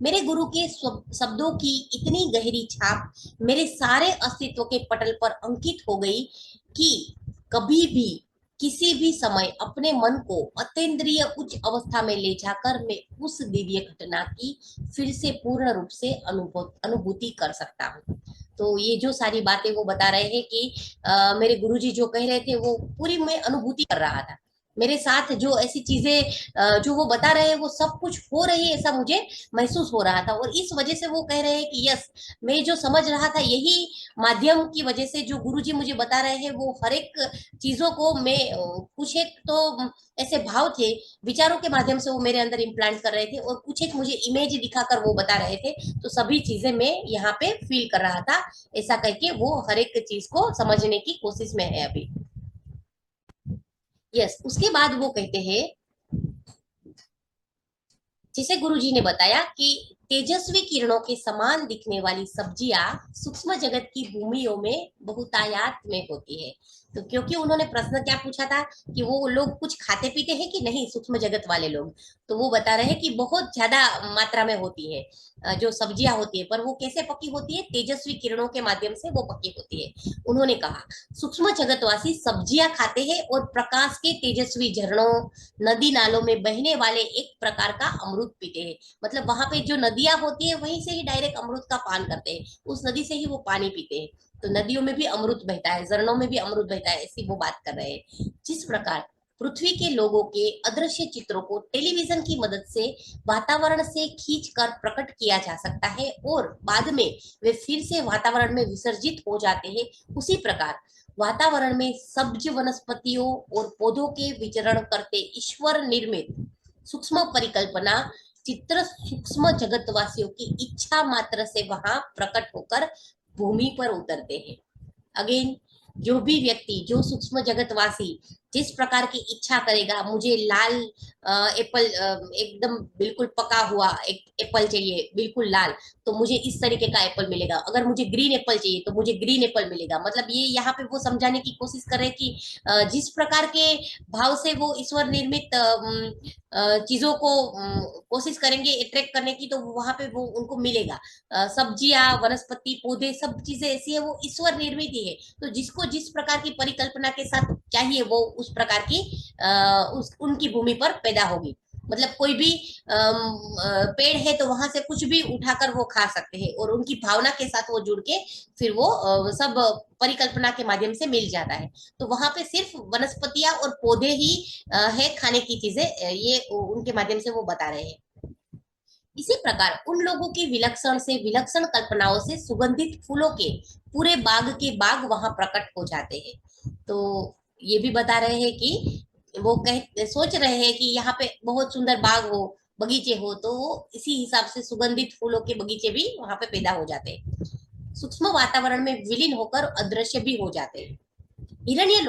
मेरे गुरु के शब्दों की इतनी गहरी छाप मेरे सारे अस्तित्व के पटल पर अंकित हो गई कि कभी भी किसी भी समय अपने मन को अतीन्द्रिय उच्च अवस्था में ले जाकर मैं उस दिव्य घटना की फिर से पूर्ण रूप से अनुभूति कर सकता हूँ। तो ये जो सारी बातें वो बता रहे हैं कि मेरे गुरुजी जो कह रहे थे वो पूरी मैं अनुभूति कर रहा था। मेरे साथ जो ऐसी चीजें जो वो बता रहे हैं वो सब कुछ हो रही है ऐसा मुझे महसूस हो रहा था, और इस वजह से वो कह रहे हैं कि यस, मैं जो समझ रहा था यही माध्यम की वजह से जो गुरुजी मुझे बता रहे हैं वो हर एक चीजों को मैं कुछ एक तो ऐसे भाव थे, विचारों के माध्यम से वो मेरे अंदर इम्प्लांट कर रहे थे, और कुछ एक मुझे इमेज दिखाकर वो बता रहे थे। तो सभी चीजें मैं यहाँ पे फील कर रहा था, ऐसा करके वो हर एक चीज को समझने की कोशिश में है अभी। यस, उसके बाद वो कहते हैं, जैसे गुरुजी ने बताया कि तेजस्वी किरणों के समान दिखने वाली सब्जियां सूक्ष्म जगत की भूमियों में बहुतायात में होती है। तो क्योंकि उन्होंने प्रश्न क्या पूछा था कि वो लोग कुछ खाते पीते हैं कि नहीं, सूक्ष्म जगत वाले लोग, तो वो बता रहे हैं कि बहुत ज्यादा मात्रा में होती है जो सब्जियां होती है, पर वो कैसे पकी होती है, तेजस्वी किरणों के माध्यम से वो पकी होती है। उन्होंने कहा सूक्ष्म जगतवासी सब्जियां खाते हैं और प्रकाश के तेजस्वी झरणों, नदी नालों में बहने वाले एक प्रकार का अमृत पीते हैं। मतलब वहां पे जो नदियां होती है वहीं से ही डायरेक्ट अमृत का पान करते हैं, उस नदी से ही वो पानी पीते हैं। तो नदियों में भी अमृत बहता है, झरनों में भी अमृत बहता है, ऐसी वो बात कर रहे हैं। जिस प्रकार पृथ्वी के लोगों के अदृश्य चित्रों को टेलीविजन की मदद से वातावरण से खींचकर प्रकट किया जा सकता है और बाद में वे फिर से वातावरण में विसर्जित हो जाते हैं, उसी प्रकार वातावरण में सब्ज वनस्पतियों और पौधों के विचरण करते ईश्वर निर्मित सूक्ष्म परिकल्पना चित्र सूक्ष्म जगतवासियों की इच्छा मात्र से वहां प्रकट होकर भूमि पर उतरते हैं। अगेन, जो भी व्यक्ति, जो सूक्ष्म जगतवासी जिस प्रकार की इच्छा करेगा, मुझे लाल एप्पल एकदम बिल्कुल पका हुआ एक एप्पल चाहिए बिल्कुल लाल, तो मुझे इस तरीके का एप्पल मिलेगा। अगर मुझे ग्रीन एप्पल चाहिए तो मुझे ग्रीन एप्पल मिलेगा। मतलब ये यहाँ पे वो समझाने की कोशिश कर रहे हैं कि जिस प्रकार के भाव से वो ईश्वर निर्मित चीजों को कोशिश करेंगे अट्रैक्ट करने की, तो वहां पे वो उनको मिलेगा। सब्जियां, वनस्पति, पौधे, सब चीजें ऐसी है वो ईश्वर निर्मित ही है। तो जिसको जिस प्रकार की परिकल्पना के साथ चाहिए वो उस प्रकार की उनकी भूमि पर पैदा होगी। मतलब कोई भी पेड़ है तो वहां से कुछ भी उठाकर वो खा सकते हैं, और उनकी भावना के साथ वो जुड़ के फिर वो सब परिकल्पना के माध्यम से मिल जाता है। तो वहां पे सिर्फ वनस्पतियां और पौधे ही है खाने की चीजें, ये उनके माध्यम से वो बता रहे हैं। इसी प्रकार उन लोगों की विलक्षण से विलक्षण कल्पनाओं से सुगंधित फूलों के पूरे बाग के बाग वहां प्रकट हो जाते हैं। तो ये भी बता रहे हैं कि वो सोच रहे हैं कि यहाँ पे बहुत सुंदर बाग हो, बगीचे हो, तो वो इसी हिसाब से सुगंधित फूलों के बगीचे भी वहां पे पैदा हो जाते हैं, सूक्ष्म वातावरण में विलीन होकर अदृश्य भी हो जाते हैं। हिरण्य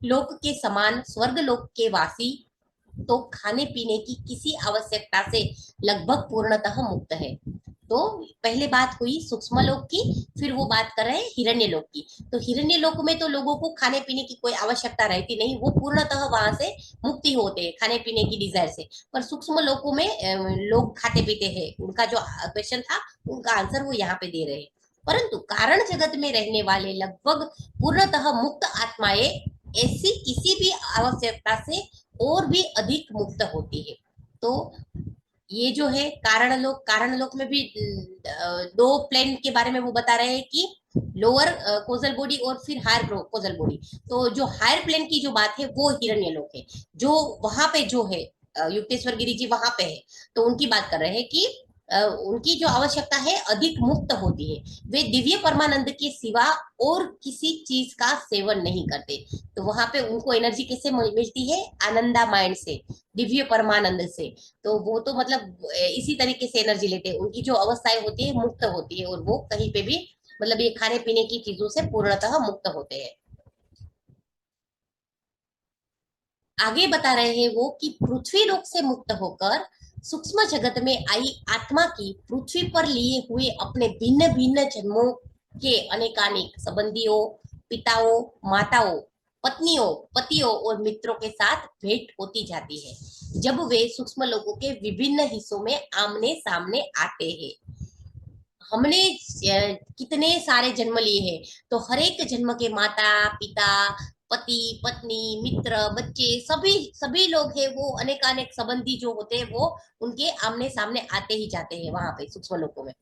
लोक के समान स्वर्ग लोक के वासी तो खाने पीने की किसी आवश्यकता से लगभग पूर्णतः मुक्त है। तो पहले बात हुई सूक्ष्म लोक की, फिर वो बात कर रहे हैं हिरण्य लोक की। तो हिरण्य लोक में तो लोगों को खाने पीने की कोई आवश्यकता रहती नहीं, वो पूर्णतः वहां से मुक्ति होते हैं खाने पीने की डिजायर से। पर सूक्ष्म लोकों में लोग खाते पीते हैं, उनका जो क्वेश्चन था उनका आंसर वो यहाँ पे दे रहे हैं। परंतु कारण जगत में रहने वाले लगभग पूर्णतः मुक्त आत्माएं ऐसी किसी भी आवश्यकता से और भी अधिक मुक्त होती है। तो ये जो है कारण लोक में भी दो प्लेन के बारे में वो बता रहे हैं कि लोअर कोजल बॉडी और फिर हायर कोजल बॉडी। तो जो हायर प्लेन की जो बात है वो हिरण्य लोक है, जो वहां पे जो है युक्तेश्वर गिरी जी वहां पे है। तो उनकी बात कर रहे हैं कि उनकी जो आवश्यकता है अधिक मुक्त होती है, वे दिव्य परमानंद के सिवा और किसी चीज का सेवन नहीं करते। तो वहां पे उनको एनर्जी कैसे मिलती है, आनंदा माइंड से, दिव्य परमानंद से। तो वो तो मतलब इसी तरीके से एनर्जी लेते हैं, उनकी जो अवस्थाएं होती है मुक्त होती है, और वो कहीं पे भी मतलब ये खाने पीने की चीजों से पूर्णतः मुक्त होते हैं। आगे बता रहे हैं वो कि पृथ्वी लोक से मुक्त होकर सूक्ष्म जगत में आई आत्मा की पृथ्वी पर लिए हुए अपने भिन्न भिन्न जन्मों के अनेकानेक संबंधियों, पिताओं, माताओं, पत्नियों, पतियों और मित्रों के साथ भेंट होती जाती है। जब वे सूक्ष्म लोगों के विभिन्न हिस्सों में आमने सामने आते हैं। हमने कितने सारे जन्म लिए हैं, तो हर एक जन्म के माता पिता, पति पत्नी, मित्र, बच्चे, सभी सभी लोग हैं, वो अनेक अनेक संबंधी जो होते हैं वो उनके आमने सामने आते ही जाते हैं वहां पे सूक्ष्म लोकों में।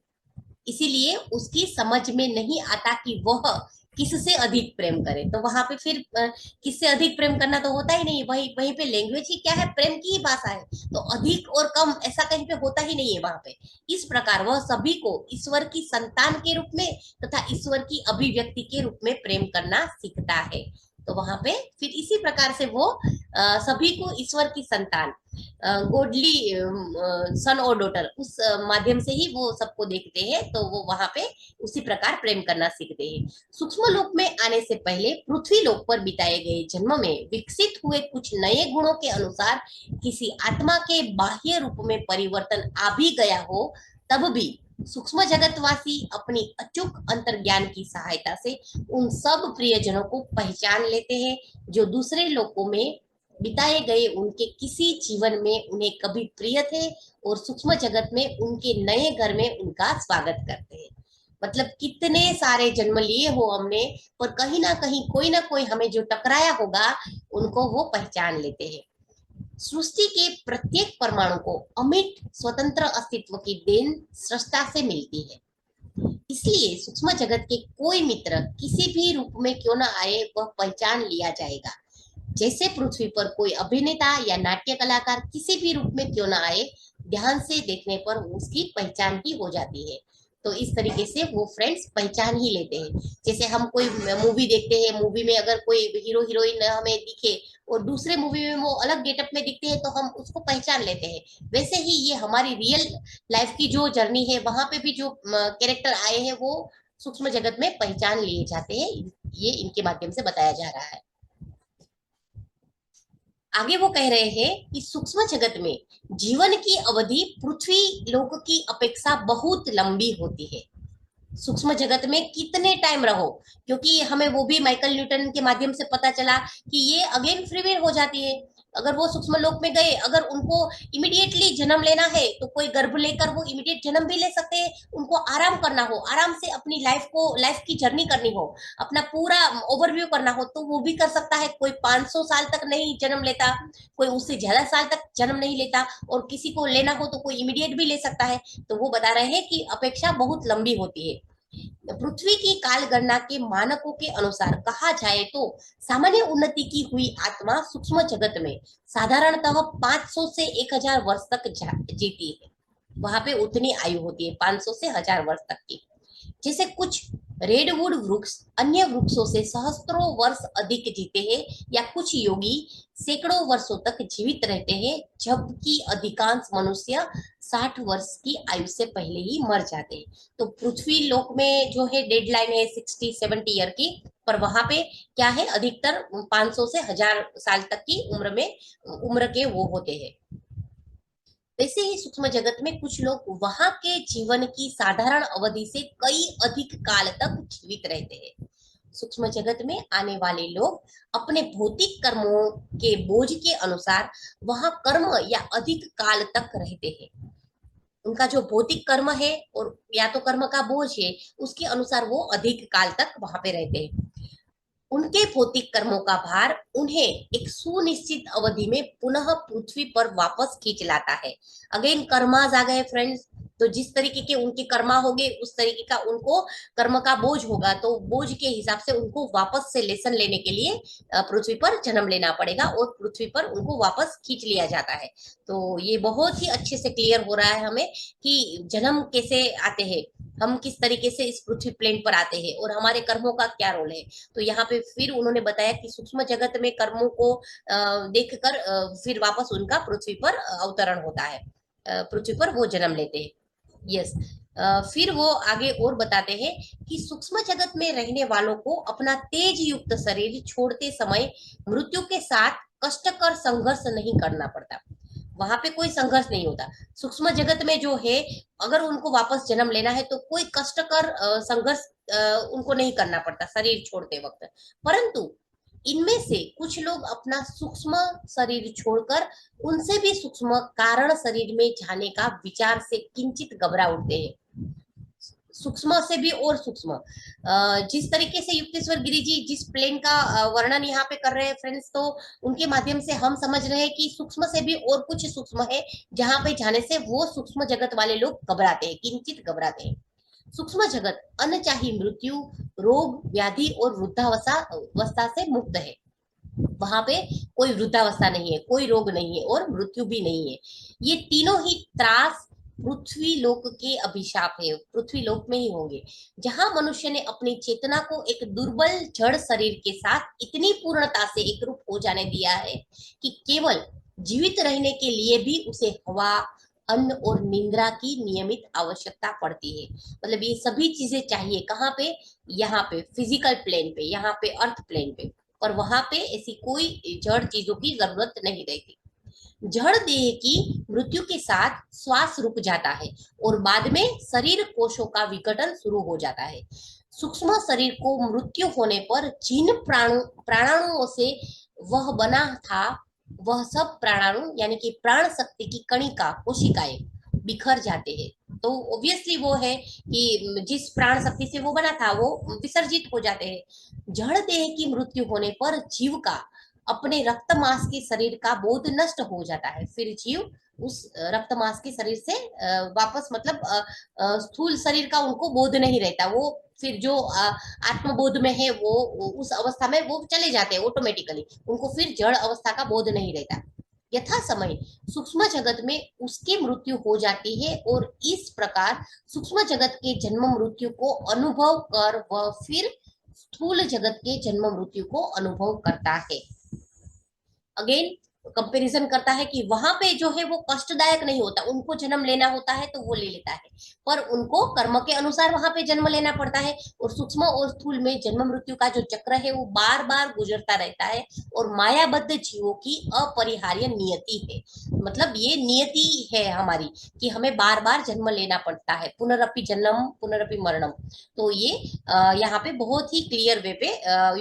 इसीलिए उसकी समझ में नहीं आता कि वह किससे अधिक प्रेम करे। तो वहां पे फिर किससे अधिक प्रेम करना तो होता ही नहीं, वहीं वहीं पे लैंग्वेज ही क्या है, प्रेम की ही भाषा है। तो अधिक और कम ऐसा कहीं पे होता ही नहीं है वहां पे। इस प्रकार वह सभी को ईश्वर की संतान के रूप में तथा ईश्वर की अभिव्यक्ति के रूप में प्रेम करना सीखता है। तो वहां पे फिर इसी प्रकार से वो सभी को ईश्वर की संतान, गोडली सन और डॉटर, उस माध्यम से ही वो सबको देखते हैं। तो वो वहां पे उसी प्रकार प्रेम करना सीखते हैं। सूक्ष्म लोक में आने से पहले पृथ्वी लोक पर बिताए गए जन्म में विकसित हुए कुछ नए गुणों के अनुसार किसी आत्मा के बाह्य रूप में परिवर्तन आ भी गया हो, तब भी सूक्ष्म जगतवासी अपनी अचूक अंतर्ज्ञान की सहायता से उन सब प्रियजनों को पहचान लेते हैं जो दूसरे लोकों में बिताए गए उनके किसी जीवन में उन्हें कभी प्रिय थे, और सूक्ष्म जगत में उनके नए घर में उनका स्वागत करते हैं। मतलब कितने सारे जन्म लिए हो हमने, पर कहीं ना कोई हमें जो टकराया होगा, उनको वो पहचान लेते हैं। सृष्टि के प्रत्येक परमाणु को अमिट स्वतंत्र अस्तित्व की देन सृष्टा से मिलती है। इसलिए सूक्ष्म जगत के कोई मित्र किसी भी रूप में क्यों ना आए, वह पहचान लिया जाएगा। जैसे पृथ्वी पर कोई अभिनेता या नाट्य कलाकार किसी भी रूप में क्यों ना आए, ध्यान से देखने पर उसकी पहचान ही हो जाती है। तो इस तरीके से वो फ्रेंड्स पहचान ही लेते हैं। जैसे हम कोई मूवी देखते हैं, मूवी में अगर कोई हीरो हीरोइन हमें दिखे और दूसरे मूवी में वो अलग गेटअप में दिखते हैं, तो हम उसको पहचान लेते हैं। वैसे ही ये हमारी रियल लाइफ की जो जर्नी है, वहां पे भी जो कैरेक्टर आए हैं वो सूक्ष्म जगत में पहचान लिए जाते हैं। ये इनके माध्यम से बताया जा रहा है। आगे वो कह रहे हैं कि सूक्ष्म जगत में जीवन की अवधि पृथ्वी लोक की अपेक्षा बहुत लंबी होती है। सूक्ष्म जगत में कितने टाइम रहो, क्योंकि हमें वो भी माइकल न्यूटन के माध्यम से पता चला कि ये अगेन फ्रीवेयर हो जाती है। अगर वो सूक्ष्म लोक में गए, अगर उनको इमिडिएटली जन्म लेना है तो कोई गर्भ लेकर वो इमिडिएट जन्म भी ले सकते हैं। उनको आराम करना हो, आराम से अपनी लाइफ की जर्नी करनी हो, अपना पूरा ओवरव्यू करना हो, तो वो भी कर सकता है। कोई 500 साल तक नहीं जन्म लेता, कोई उससे ज्यादा साल तक जन्म नहीं लेता, और किसी को लेना हो तो कोई इमिडिएट भी ले सकता है। तो वो बता रहे हैं कि अपेक्षा बहुत लंबी होती है। पृथ्वी की काल गणना के मानकों के अनुसार कहा जाए तो सामान्य उन्नति की हुई आत्मा सूक्ष्म जगत में साधारणतः 500 से 1000 वर्ष तक जीती है। वहां पे उतनी आयु होती है, 500 से 1000 वर्ष तक की। जैसे कुछ रेडवुड वृक्ष अन्य वृक्षों से सहस्त्रों वर्ष अधिक जीते हैं, या कुछ योगी सैकड़ों वर्षों तक जीवित रहते हैं, जबकि अधिकांश मनुष्य 60 वर्ष की आयु से पहले ही मर जाते हैं। तो पृथ्वी लोक में जो है डेडलाइन है 60-70 ईयर की, पर वहां पे क्या है, अधिकतर 500 से 1000 साल तक की उम्र के वो होते हैं। वैसे ही सूक्ष्म जगत में कुछ लोग वहां के जीवन की साधारण अवधि से कई अधिक काल तक जीवित रहते हैं। सूक्ष्म जगत में आने वाले लोग अपने भौतिक कर्मों के बोझ के अनुसार वहां कर्म या अधिक काल तक रहते हैं। उनका जो भौतिक कर्म है और या तो कर्म का बोझ है, उसके अनुसार वो अधिक काल तक वहां पे रहते हैं। उनके भौतिक कर्मों का भार उन्हें एक सुनिश्चित अवधि में पुनः पृथ्वी पर वापस खींच लाता है। अगेन कर्माज आ गए फ्रेंड्स। तो जिस तरीके के उनके कर्मा होंगे, उस तरीके का उनको कर्म का बोझ होगा, तो बोझ के हिसाब से उनको वापस से लेसन लेने के लिए पृथ्वी पर जन्म लेना पड़ेगा, और पृथ्वी पर उनको वापस खींच लिया जाता है। तो ये बहुत ही अच्छे से क्लियर हो रहा है हमें कि जन्म कैसे आते हैं, हम किस तरीके से इस पृथ्वी प्लेन पर आते हैं, और हमारे कर्मों का क्या रोल है। तो यहाँ पे फिर उन्होंने बताया कि सूक्ष्म जगत में कर्मों को देखकर फिर वापस उनका पृथ्वी पर अवतरण होता है, पृथ्वी पर वो जन्म लेते हैं। यस। फिर वो आगे और बताते हैं कि सूक्ष्म जगत में रहने वालों को अपना तेज युक्त शरीर छोड़ते समय मृत्यु के साथ कष्टकर संघर्ष नहीं करना पड़ता। वहां पे कोई संघर्ष नहीं होता। सूक्ष्म जगत में जो है, अगर उनको वापस जन्म लेना है तो कोई कष्टकर संघर्ष उनको नहीं करना पड़ता शरीर छोड़ते वक्त। परंतु इनमें से कुछ लोग अपना सूक्ष्म शरीर छोड़कर उनसे भी सूक्ष्म कारण शरीर में जाने का विचार से किंचित घबरा उठते हैं। सूक्ष्म से भी और सूक्ष्म, जिस तरीके से युक्तेश्वर गिरी जी जिस प्लेन का वर्णन यहाँ पे कर रहे हैं फ्रेंड्स, तो उनके माध्यम से हम समझ रहे हैं कि सूक्ष्म से भी और कुछ सूक्ष्म है जहां पे जाने से वो सूक्ष्म जगत वाले लोग घबराते हैं, किंचित घबराते हैं। सूक्ष्म जगत अनचाही मृत्यु, रोग व्याधि और वृद्धावस्था अवस्था से मुक्त है। वहां पे कोई वृद्धावस्था नहीं है, कोई रोग नहीं है और मृत्यु भी नहीं है। ये तीनों ही त्रास पृथ्वी लोक के अभिशाप है, पृथ्वी लोक में ही होंगे, जहां मनुष्य ने अपनी चेतना को एक दुर्बल जड़ शरीर के साथ इतनी पूर्णता से एकरूप हो जाने दिया है कि केवल जीवित रहने के लिए भी उसे हवा, अन्न और निंद्रा की नियमित आवश्यकता पड़ती है। मतलब ये सभी चीजें चाहिए कहाँ पे, यहाँ पे फिजिकल प्लेन पे, यहाँ पे अर्थ प्लेन पे, और वहां पे ऐसी कोई जड़ चीजों की जरूरत नहीं रहती। जड़ देह की मृत्यु के साथ श्वास रुक जाता है और बाद में शरीर कोशों का विघटन शुरू हो जाता है। सूक्ष्म शरीर को मृत्यु होने पर जिन प्राणाणुओं से वह बना था, वह सब प्राणाणु यानी कि प्राण शक्ति की कणिका कोशिकाएं बिखर जाते हैं। तो ऑब्वियसली वो है कि जिस प्राण शक्ति से वो बना था वो विसर्जित हो जाते हैं। जड़ देह की मृत्यु होने पर जीव का अपने रक्त मांस के शरीर का बोध नष्ट हो जाता है। फिर जीव उस रक्त मांस के शरीर से वापस मतलब स्थूल शरीर का उनको बोध नहीं रहता। वो फिर जो आत्मबोध में है वो उस अवस्था में वो चले जाते हैं ऑटोमेटिकली, उनको फिर जड़ अवस्था का बोध नहीं रहता। यथा समय सूक्ष्म जगत में उसकी मृत्यु हो जाती है और इस प्रकार सूक्ष्म जगत के जन्म मृत्यु को अनुभव कर वह फिर स्थूल जगत के जन्म मृत्यु को अनुभव करता है। अगेन कंपैरिजन करता है कि वहां पे जो है वो कष्टदायक नहीं होता, उनको जन्म लेना होता है तो वो ले लेता है, पर उनको कर्म के अनुसार वहां पे जन्म लेना पड़ता है। और सूक्ष्म और स्थूल में जन्म मृत्यु का जो चक्र है वो बार बार गुजरता रहता है और मायाबद्ध जीवों की अपरिहार्य नियति है। मतलब ये नियति है हमारी कि हमें बार बार जन्म लेना पड़ता है, पुनरअपि जन्म पुनरअपि मरणम। तो ये यहाँ पे बहुत ही क्लियर वे पे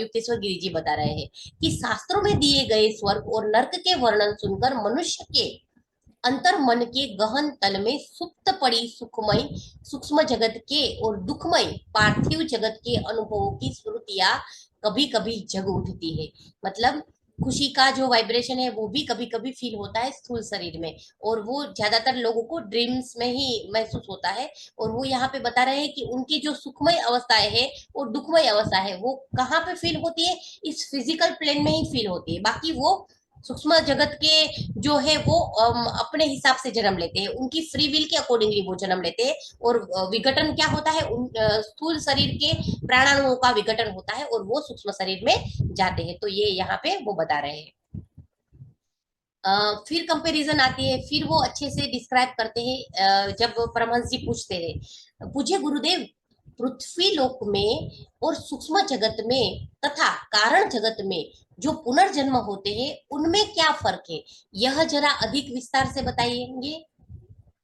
युक्तेश्वर गिरी जी बता रहे हैं कि शास्त्रों में दिए गए स्वर्ग और नर्क के वर्णन सुनकर मनुष्य के अंतर मन के गहन तल में सुप्त पड़ी सुखमय सूक्ष्म जगत के और दुखमय पार्थिव जगत के अनुभवों की स्मृतियां कभी कभी जग उठती है। मतलब खुशी का जो वाइब्रेशन है वो भी कभी कभी फील होता है स्थूल शरीर में, और वो ज्यादातर लोगों को ड्रीम्स में ही महसूस होता है। और वो यहाँ पे बता रहे हैं कि उनकी जो सुखमय अवस्थाएं है और दुखमय अवस्था है वो कहाँ पे फील होती है, इस फिजिकल प्लेन में ही फील होती है। बाकी वो सूक्ष्म जगत के जो है वो अपने हिसाब से जन्म लेते हैं, उनकी फ्री विल के अकॉर्डिंगली वो जन्म लेते हैं। और विघटन क्या होता है, उन स्थूल शरीर के प्राणाणुओं का विघटन होता है और वो सूक्ष्म शरीर में जाते हैं। तो ये यहाँ पे वो बता रहे हैं। फिर कंपैरिजन आती है, फिर वो अच्छे से डिस्क्राइब करते हैं। जब परमहंस जी पूछते हैं, पूछे गुरुदेव, पृथ्वी लोक में और सूक्ष्म जगत में तथा कारण जगत में जो पुनर्जन्म होते हैं उनमें क्या फर्क है, यह जरा अधिक विस्तार से बताइएंगे।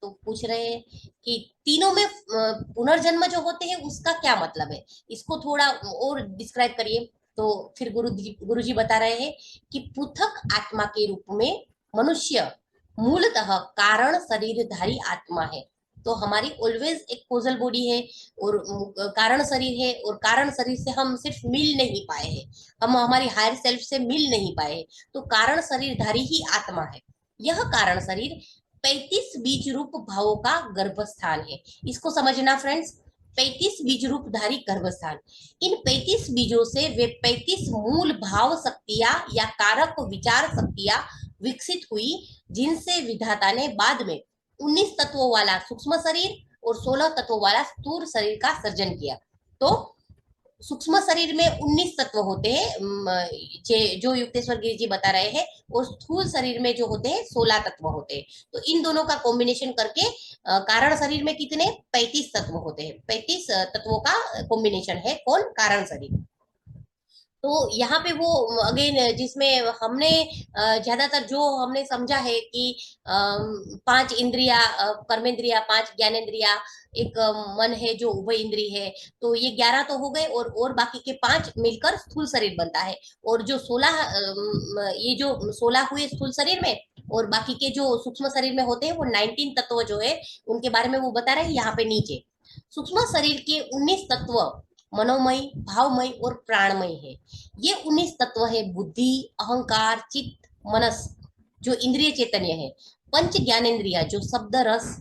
तो पूछ रहे हैं कि तीनों में पुनर्जन्म जो होते हैं उसका क्या मतलब है, इसको थोड़ा और डिस्क्राइब करिए। तो फिर गुरु जी बता रहे हैं कि पृथक आत्मा के रूप में मनुष्य मूलतः कारण शरीरधारी आत्मा है। तो हमारी ऑलवेज एक कोजल बॉडी है और कारण शरीर है, और कारण शरीर से हम सिर्फ मिल नहीं पाए हैं, हम हमारी हायर सेल्फ से मिल नहीं पाए हैं। तो कारण शरीरधारी ही आत्मा है। यह कारण शरीर 35 बीज रूप भावों का गर्भस्थान है। इसको समझना फ्रेंड्स, 35 बीज रूपधारी गर्भस्थान। इन 35 बीजों से वे 35 मूल भाव शक्तियां या कारक विचार शक्तियां विकसित हुई, जिनसे विधाता ने बाद में 19 तत्वों वाला सूक्ष्म शरीर और 16 तत्वों वाला स्थूल शरीर का सर्जन किया। तो सूक्ष्म शरीर में 19 तत्व होते हैं जो युक्तेश्वर गिरी जी बता रहे हैं, और स्थूल शरीर में जो होते हैं 16 तत्व होते हैं। तो इन दोनों का कॉम्बिनेशन करके कारण शरीर में कितने 35 तत्व होते हैं, 35 तत्वों का कॉम्बिनेशन है कौन, कारण शरीर। तो यहाँ पे वो अगेन जिसमें हमने ज्यादातर जो हमने समझा है कि पांच इंद्रिया, कर्मेंद्रिया, पांच ज्ञानेंद्रिया, एक मन है जो उभय इंद्रिय है। तो ये 11 तो हो गए, और बाकी के पांच मिलकर स्थूल शरीर बनता है। और जो 16, ये जो 16 हुए स्थूल शरीर में, और बाकी के जो सूक्ष्म शरीर में होते हैं वो 19 तत्व जो है, उनके बारे में वो बता रहे हैं यहाँ पे नीचे। सूक्ष्म शरीर के 19 तत्व मनोमय, भावमय और प्राणमय है। ये 19 तत्व है बुद्धि, अहंकार, चित्त, मनस, जो इंद्रिय चैतन्य है। पंच ज्ञानेन्द्रिया जो शब्द, रस,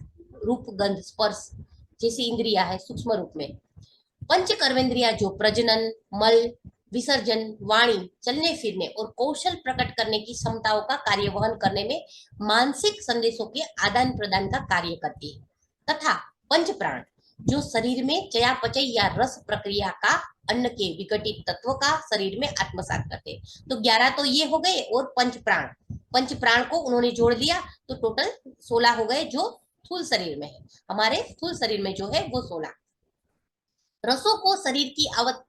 रूप, गंध, स्पर्श जैसी इंद्रिया है सूक्ष्म रूप में। पंच कर्मेंद्रिया जो प्रजनन, मल विसर्जन, वाणी, चलने फिरने और कौशल प्रकट करने की क्षमताओं का कार्य वहन करने में मानसिक संदेशों के आदान प्रदान का कार्य करती है। तथा पंच प्राण जो शरीर में चयापचय या रस प्रक्रिया का अन्न के विघटित तत्व का शरीर में आत्मसात करते हैं। तो 11 तो ये हो गए, और पंच प्राण को उन्होंने जोड़ दिया, तो टोटल 16 हो गए जो स्थूल शरीर में है। हमारे स्थूल शरीर में जो है वो 16। रसों को शरीर की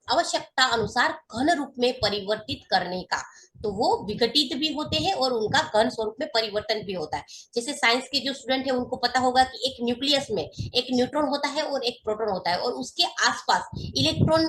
आवश्यकता अनुसार घन रूप में परिवर्तित करने का, तो वो विघटित भी होते हैं और उनका घन स्वरूप में परिवर्तन भी होता है। जैसे साइंस के जो स्टूडेंट है उनको पता होगा कि एक न्यूक्लियस में एक न्यूट्रॉन होता है और एक प्रोटॉन होता है, और उसके आसपास इलेक्ट्रॉन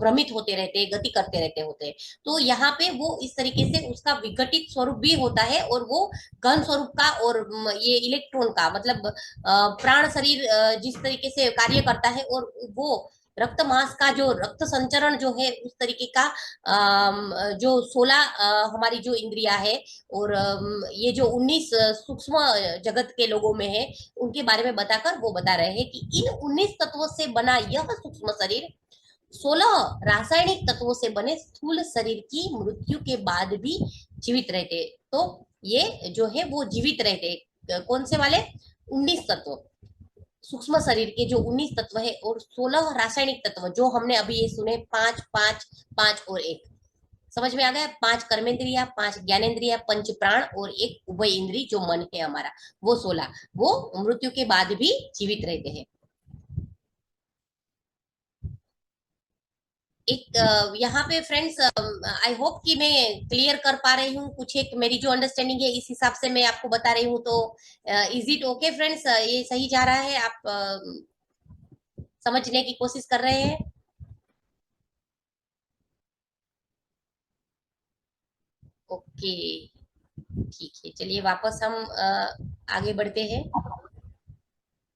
भ्रमित होते रहते हैं, गति करते रहते होते हैं। तो यहाँ पे वो इस तरीके से उसका विघटित स्वरूप भी होता है, और वो घन स्वरूप का, और ये इलेक्ट्रॉन का मतलब प्राण शरीर जिस तरीके से कार्य करता है, और वो रक्त मांस का जो रक्त संचरण जो है उस तरीके का जो 16 हमारी जो इंद्रिया है, और ये जो 19 सूक्ष्म जगत के लोगों में है, उनके बारे में बताकर वो बता रहे हैं कि इन 19 तत्वों से बना यह सूक्ष्म शरीर 16 रासायनिक तत्वों से बने स्थूल शरीर की मृत्यु के बाद भी जीवित रहते। तो ये जो है वो जीवित रहते, कौन से वाले? 19 तत्व, सूक्ष्म शरीर के जो 19 तत्व है, और 16 रासायनिक तत्व जो हमने अभी ये सुने, पांच पांच पांच और एक। समझ में आ गया? पांच कर्मेंद्रिया, पांच ज्ञानेन्द्रिया, पंच प्राण और एक उभय इंद्री जो मन है हमारा, वो 16, वो मृत्यु के बाद भी जीवित रहते हैं। एक यहाँ पे फ्रेंड्स, आई होप कि मैं क्लियर कर पा रही हूँ कुछ, एक मेरी जो अंडरस्टैंडिंग है इस हिसाब से मैं आपको बता रही हूँ। तो इज इट ओके फ्रेंड्स? ये सही जा रहा है? आप समझने की कोशिश कर रहे हैं? ओके, ठीक है, चलिए वापस हम आगे बढ़ते हैं।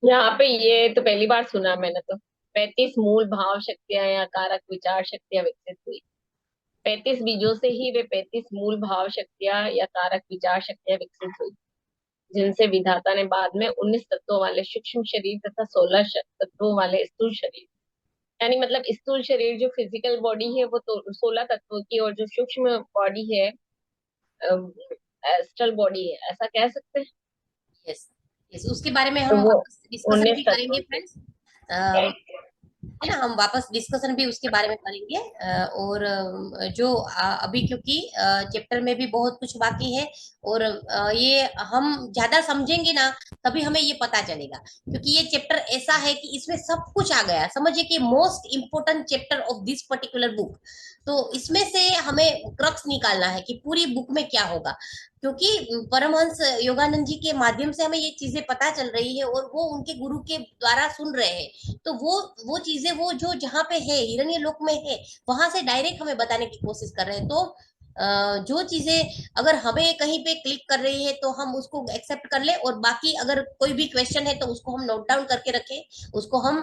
यहाँ पे ये तो पहली बार सुना मैंने तो। 35 मूल भाव शक्तियां या कारक विचार शक्तियां विकसित हुई। 35 बीजों से ही वे 35 मूल भाव शक्तियां या कारक विचार शक्तियां विकसित हुई, जिनसे विधाता ने बाद में 19 तत्वों वाले सूक्ष्म शरीर तथा 16 तत्वों वाले स्थूल शरीर, यानी मतलब स्थूल शरीर जो फिजिकल बॉडी है वो तो 16 तत्वों की, और जो सूक्ष्म बॉडी है, एस्ट्रल बॉडी है, ऐसा कह सकते हैं। यस, यस, उसके बारे में तो हम वो वापस डिस्कशन 19 भी करेंगे तत्वों के। फ्रेंड्स, है ना? हम वापस डिस्कशन भी उसके बारे में करेंगे। और जो अभी क्योंकि चैप्टर में भी बहुत कुछ बाकी है, और ये हम ज्यादा समझेंगे ना तभी हमें ये पता चलेगा, क्योंकि ये चैप्टर ऐसा है कि इसमें सब कुछ आ गया। समझिए कि most important chapter of this particular book. तो इसमें से हमें क्रक्स निकालना है कि पूरी बुक में क्या होगा, क्योंकि परमहंस योगानंद जी के माध्यम से हमें ये चीजें पता चल रही है, और वो उनके गुरु के द्वारा सुन रहे हैं। तो वो चीजें वो जो जहाँ पे है, हिरण्य लोक में है, वहां से डायरेक्ट हमें बताने की कोशिश कर रहे हैं। तो जो चीजें अगर हमें कहीं पे क्लिक कर रही है तो हम उसको एक्सेप्ट कर ले, और बाकी अगर कोई भी क्वेश्चन है तो उसको हम नोट डाउन करके रखें, उसको हम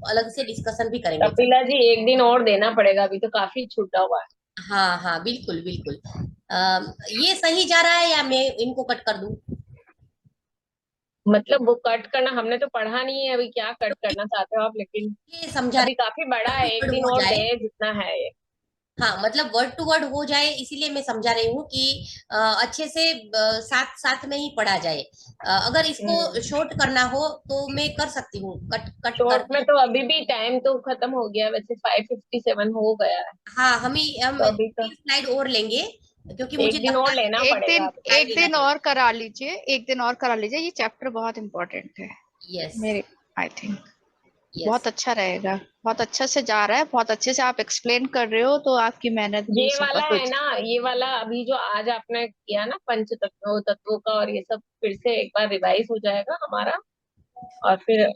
अलग से डिस्कशन भी करेंगे। कपिला जी एक दिन और देना पड़ेगा, अभी तो काफी छूटा हुआ है। हाँ हाँ, बिल्कुल बिल्कुल। ये सही जा रहा है या मैं इनको कट कर दूं? मतलब वो कट करना हमने तो पढ़ा नहीं है, अभी क्या कट करना चाहते हो आप, लेकिन ये समझा अभी रहे, काफी बड़ा वर्ड है, टू एक वर्ड दिन हो और जाए। दे जितना है ये। हाँ, मतलब वर्ड टू वर्ड हो जाए, इसीलिए मैं समझा रही हूँ कि अच्छे से साथ साथ में ही पढ़ा जाए। अगर इसको शॉर्ट करना हो तो मैं कर सकती हूँ, कट कट शॉर्ट में करके। तो अभी भी टाइम तो खत्म हो गया, वैसे 5:57 हो गया है। हाँ, हम तो अभी तो 3 स्लाइड और लेंगे, क्योंकि मुझे एक दिन लगता और है लेना एक पड़ेगा दिन अभी। टाइम एक लेना दिन चाहिए। और करा लीजिए, एक दिन और करा लीजिए, ये चैप्टर बहुत इम्पोर्टेंट है यस, मेरे, आई थिंक। यस। बहुत अच्छा रहेगा। बहुत अच्छे से जा रहा है, बहुत अच्छे से आप एक्सप्लेन कर रहे हो, तो आपकी मेहनत भी ये वाला है कुछ। ना, ये वाला अभी जो आज आपने किया ना पंच तत्वों तत्वों का, और ये सब फिर से एक बार रिवाइज हो जाएगा हमारा, और फिर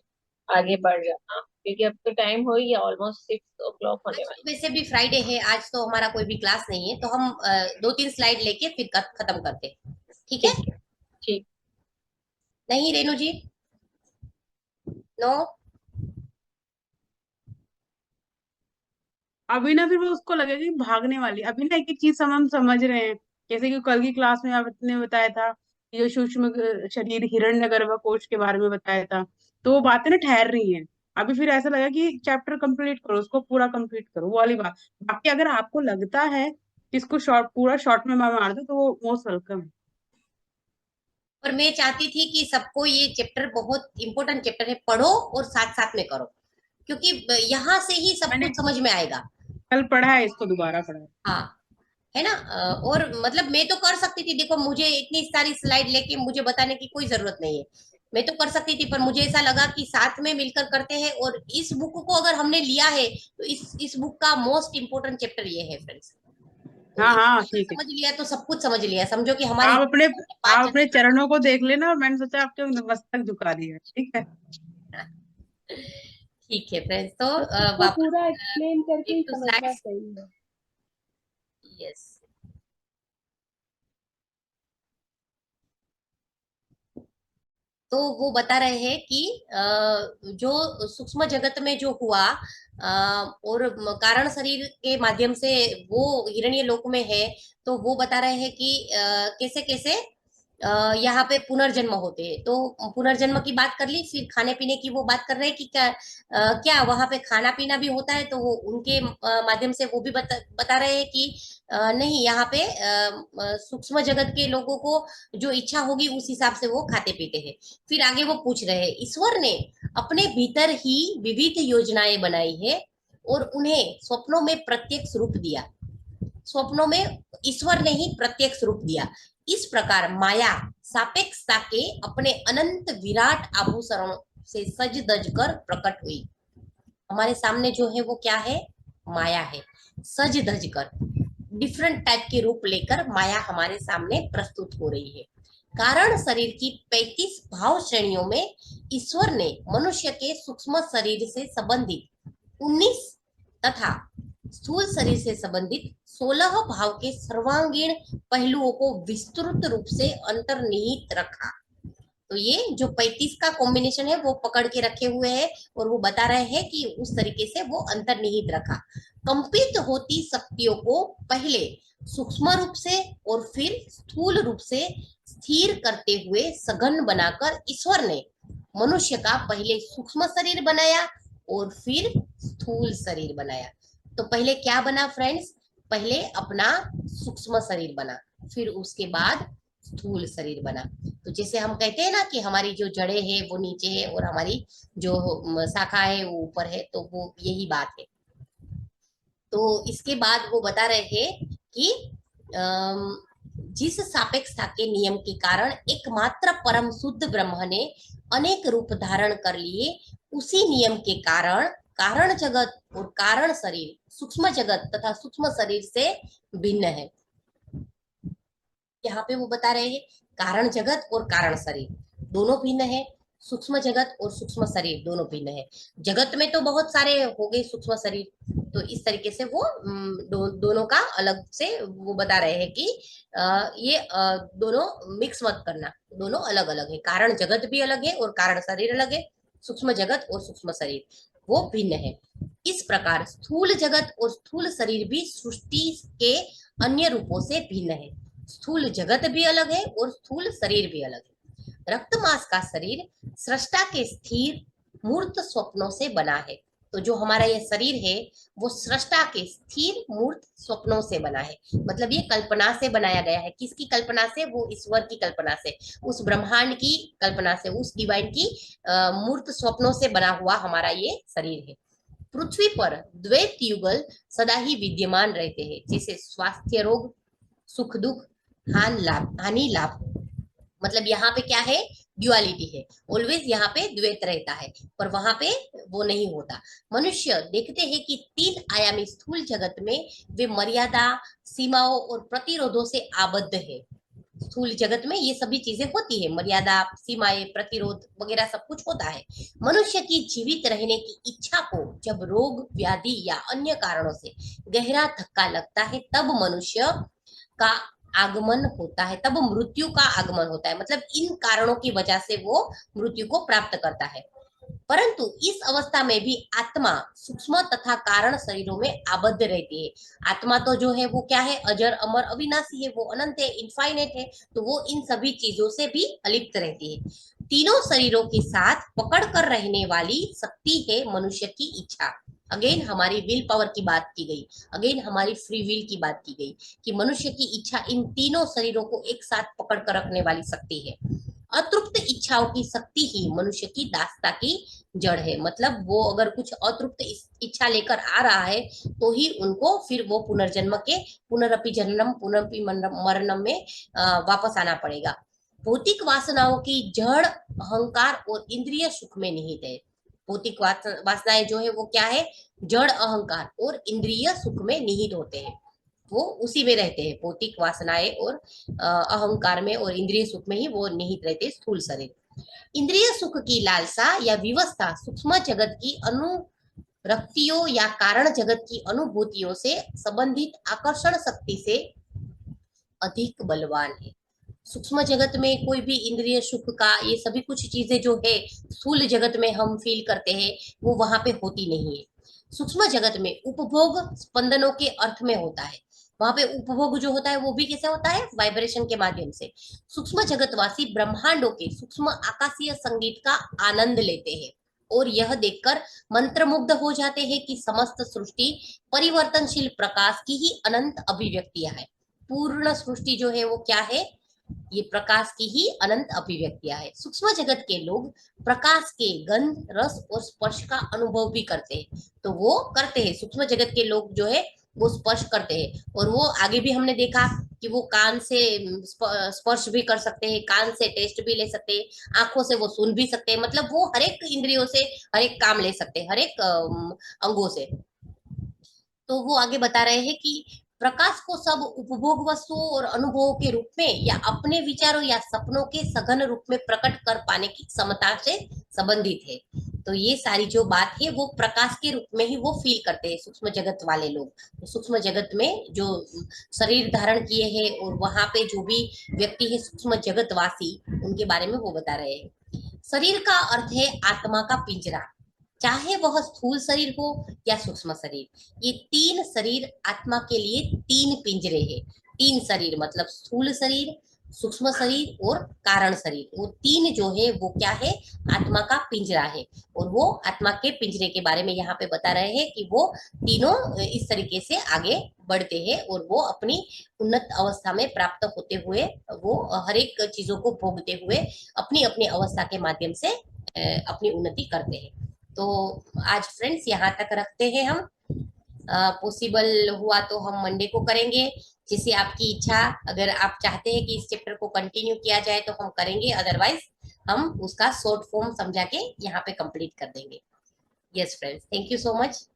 आगे बढ़ जाना, क्योंकि अब तो टाइम हो ही गया, ऑलमोस्ट 6 o'clock होने आज वाला। तो वैसे भी फ्राइडे है, आज तो हमारा कोई भी क्लास नहीं है, तो हम 2-3 स्लाइड लेके फिर खत्म करते हैं। ठीक है? ठीक है। ठीक। नहीं रेनू जी? नो? अभी ना फिर वो उसको लगेगा कि भागने वाली। अभी ना एक एक चीज हम समझ रहे हैं। जैसे कि कल की क्लास में आपने बताया था कि जो सूक्ष्म शरीर हिरण्यगर्भ कोश के बारे में बताया था, तो वो बातें ना ठहर रही हैं। अभी फिर ऐसा लगा कि चैप्टर कंप्लीट करो, उसको पूरा कंप्लीट करो, वो वाली बात। बाकी अगर आपको लगता है कि इसको शॉर्ट पूरा शॉर्ट में मैं मार दूं, तो वो मोस्ट वेलकम। पर मैं चाहती थी कि सबको ये चैप्टर बहुत इंपॉर्टेंट चैप्टर है, पढ़ो और साथ साथ में करो, क्योंकि यहाँ से ही सब मैंने कुछ समझ में आएगा। कल पढ़ा है, इसको दोबारा पढ़ा है। हाँ, है ना? और मतलब मैं तो कर सकती थी, देखो मुझे इतनी सारी स्लाइड लेके मुझे बताने की कोई जरूरत नहीं है, मैं तो कर सकती थी, पर मुझे ऐसा लगा कि साथ में मिलकर करते हैं, और इस बुक को अगर हमने लिया है तो इस बुक का मोस्ट इम्पोर्टेंट चैप्टर ये है फ्रेंड्स। तो हाँ इसको हाँ, अगर ठीक है। समझ लिया तो सब कुछ समझ लिया, समझो कि हमारी आप अपने पांच आप अपने चरणों को देख लेना, मैंने सोचा आपके मस्तक झुका दिया। ठीक है। ठीक है फ्रेंड्स, तो उसको वापस पूरा एक्सप्लेन करके ही एक टू समझना स्लाइड्स। सही है। यस। तो वो बता रहे हैं कि जो सूक्ष्म जगत में जो हुआ, और कारण शरीर के माध्यम से वो हिरण्य लोक में है, तो वो बता रहे हैं कि कैसे कैसे यहाँ पे पुनर्जन्म होते हैं। तो पुनर्जन्म की बात कर ली, फिर खाने पीने की वो बात कर रहे हैं कि क्या वहाँ पे खाना पीना भी होता है, तो वो उनके माध्यम से वो भी बता रहे हैं कि नहीं, यहाँ पे सूक्ष्म जगत के लोगों को जो इच्छा होगी उस हिसाब से वो खाते पीते हैं। फिर आगे वो पूछ रहे हैं, ईश्वर ने अपने भीतर ही विविध योजनाएं बनाई है और उन्हें स्वप्नों में प्रत्यक्ष रूप दिया। स्वप्नों में ईश्वर ने ही प्रत्यक्ष रूप दिया। इस प्रकार माया सापेक्षता के अपने अनंत विराट आभूषणों से सज धज कर प्रकट हुई। हमारे सामने जो है वो क्या है? माया है। सज धज कर, डिफरेंट टाइप के रूप लेकर माया हमारे सामने प्रस्तुत हो रही है। कारण शरीर की 35 भाव श्रेणियों में ईश्वर ने मनुष्य के सूक्ष्म शरीर से संबंधित 19 तथा स्थूल शरीर से संबंधित 16 भाव के सर्वांगीण पहलुओं को विस्तृत रूप से अंतर्निहित रखा। तो ये जो 35 का कॉम्बिनेशन है वो पकड़ के रखे हुए हैं, और वो बता रहे हैं कि उस तरीके से वो अंतर्निहित रखा। कंपित होती शक्तियों को पहले सूक्ष्म रूप से और फिर स्थूल रूप से स्थिर करते हुए सघन बनाकर ईश्वर ने मनुष्य का पहले सूक्ष्म शरीर बनाया और फिर स्थूल शरीर बनाया। तो पहले क्या बना फ्रेंड्स? पहले अपना सूक्ष्म शरीर बना, फिर उसके बाद स्थूल शरीर बना। तो जैसे हम कहते हैं ना कि हमारी जो जड़ें है वो नीचे है और हमारी जो शाखा है वो ऊपर है, तो वो यही बात है। तो इसके बाद वो बता रहे हैं कि जिस सापेक्षता के नियम के कारण एकमात्र परम शुद्ध ब्रह्म ने अनेक रूप धारण कर लिए, उसी नियम के कारण कारण जगत और कारण शरीर सूक्ष्म जगत तथा सूक्ष्म शरीर से भिन्न है। यहाँ पे वो बता रहे हैं कारण जगत और कारण शरीर दोनों भिन्न है, सूक्ष्म जगत और सूक्ष्म शरीर दोनों भिन्न है। जगत में तो बहुत सारे हो गए सूक्ष्म शरीर, तो इस तरीके से वो दोनों का अलग से वो बता रहे हैं कि ये दोनों मिक्स मत करना, दोनों अलग अलग है। कारण जगत भी अलग है और कारण शरीर अलग है। सूक्ष्म जगत और सूक्ष्म शरीर वो भिन्न है। इस प्रकार स्थूल जगत और स्थूल शरीर भी सृष्टि के अन्य रूपों से भिन्न है। स्थूल जगत भी अलग है और स्थूल शरीर भी अलग है। रक्त मांस का शरीर सृष्टा के स्थिर मूर्त स्वप्नों से बना है। तो जो हमारा ये शरीर है वो सृष्टा के स्थिर मूर्त स्वप्नों से बना है, मतलब ये कल्पना से बनाया गया है। किसकी कल्पना से? वो ईश्वर की कल्पना से, उस ब्रह्मांड की कल्पना से, उस डिवाइन की मूर्त स्वप्नों से बना हुआ हमारा ये शरीर है। पृथ्वी पर द्वैत युगल सदा ही विद्यमान रहते हैं, जैसे स्वास्थ्य रोग, सुख दुख, हानि लाभ। मतलब यहाँ पे क्या है? ड्युअलिटी है, ऑलवेज यहाँ पे द्वैत रहता है, पर वहां पे वो नहीं होता। मनुष्य देखते हैं कि 3 आयामी स्थूल जगत में वे मर्यादा, सीमाओं और प्रतिरोधों से आबद्ध है। स्थूल जगत में ये सभी चीजें होती है, मर्यादा, सीमाएं, प्रतिरोध वगैरह सब कुछ होता है। मनुष्य की जीवित रहने की इच्छा को जब रोग, व्याधि या अन्य कारणों से गहरा धक्का लगता है, तब मनुष्य का आगमन होता है, तब मृत्यु का आगमन होता है। मतलब इन कारणों की वजह से वो मृत्यु को प्राप्त करता है। परंतु इस अवस्था में भी आत्मा सूक्ष्म तथा कारण शरीरों में आबद्ध रहती है। आत्मा तो जो है वो क्या है, अजर, अमर, अविनाशी है, वो अनंत है, इनफाइनेट है, तो वो इन सभी चीजों से भी अलिप्त रहती है। तीनों शरीरों के साथ पकड़ कर रहने वाली शक्ति है मनुष्य की इच्छा। अगेन हमारी विल पावर की बात की गई, अगेन हमारी फ्री विल की बात की गई कि मनुष्य की इच्छा इन तीनों शरीरों को एक साथ पकड़ कर रखने वाली शक्ति है। अतृप्त इच्छाओं की शक्ति ही मनुष्य की दासता की जड़ है। मतलब वो अगर कुछ अतृप्त इच्छा लेकर आ रहा है तो ही उनको फिर वो पुनर्जन्म के पुनरपि जन्म पुनरपि मरणम में वापस आना पड़ेगा। भौतिक वासनाओं की जड़ अहंकार और इंद्रिय सुख में निहित है। भौतिक वासनाएं जो है वो क्या है, जड़ अहंकार और इंद्रिय सुख में निहित होते हैं, वो उसी में रहते हैं। भौतिक वासनाएं और अहंकार में और इंद्रिय सुख में ही वो निहित रहते हैं, स्थूल शरीर। इंद्रिय सुख की लालसा या विवस्था सूक्ष्म जगत की अनुरक्तियों या कारण जगत की अनुभूतियों से संबंधित आकर्षण शक्ति से अधिक बलवान है। सूक्ष्म जगत में कोई भी इंद्रिय सुख का ये सभी कुछ चीजें जो है स्थूल जगत में हम फील करते हैं, वो वहां पे होती नहीं है। सूक्ष्म जगत में उपभोग स्पंदनों के अर्थ में होता है। वहां पे उपभोग जो होता है वो भी कैसे होता है, वाइब्रेशन के माध्यम से। सूक्ष्म जगतवासी ब्रह्मांडों के सूक्ष्म आकाशीय संगीत का आनंद लेते हैं और यह देखकर मंत्रमुग्ध हो जाते हैं कि समस्त सृष्टि परिवर्तनशील प्रकाश की ही अनंत अभिव्यक्तियां है। पूर्ण सृष्टि जो है वो क्या है, ये प्रकाश की ही अनंत अभिव्यक्तियां है। सूक्ष्म जगत के लोग प्रकाश के गंध, रस और स्पर्श का अनुभव भी करते हैं। तो वो करते हैं, सूक्ष्म जगत के लोग जो है वो स्पर्श करते हैं। और वो आगे भी हमने देखा कि वो कान से स्पर्श भी कर सकते हैं, कान से टेस्ट भी ले सकते हैं, आंखों से वो सुन भी सकते हैं। मतलब वो हर एक इंद्रियों से हर एक काम ले सकते हैं, हर एक अंगों से। तो वो आगे बता रहे हैं कि प्रकाश को सब उपभोग वस्तुओं और अनुभवों के रूप में या अपने विचारों या सपनों के सघन रूप में प्रकट कर पाने की क्षमता से संबंधित है। तो ये सारी जो बात है वो प्रकाश के रूप में ही वो फील करते हैं सूक्ष्म जगत वाले लोग। तो सूक्ष्म जगत में जो शरीर धारण किए हैं और वहां पे जो भी व्यक्ति है सूक्ष्म जगतवासी, उनके बारे में वो बता रहे हैं। शरीर का अर्थ है आत्मा का पिंजरा, चाहे वह स्थूल शरीर हो या सूक्ष्म शरीर। ये 3 शरीर आत्मा के लिए 3 पिंजरे हैं। 3 शरीर मतलब स्थूल शरीर, सूक्ष्म शरीर और कारण शरीर, वो 3 जो है वो क्या है, आत्मा का पिंजरा है। और वो आत्मा के पिंजरे के बारे में यहाँ पे बता रहे हैं कि वो तीनों इस तरीके से आगे बढ़ते हैं और वो अपनी उन्नत अवस्था में प्राप्त होते हुए वो हर एक चीजों को भोगते हुए अपनी अपनी अवस्था के माध्यम से अपनी उन्नति करते हैं। तो आज फ्रेंड्स यहाँ तक रखते हैं हम। पॉसिबल हुआ तो हम मंडे को करेंगे, जैसे आपकी इच्छा। अगर आप चाहते हैं कि इस चैप्टर को कंटिन्यू किया जाए तो हम करेंगे, अदरवाइज हम उसका शॉर्ट फॉर्म समझा के यहाँ पे कंप्लीट कर देंगे। Yes friends, thank you so much.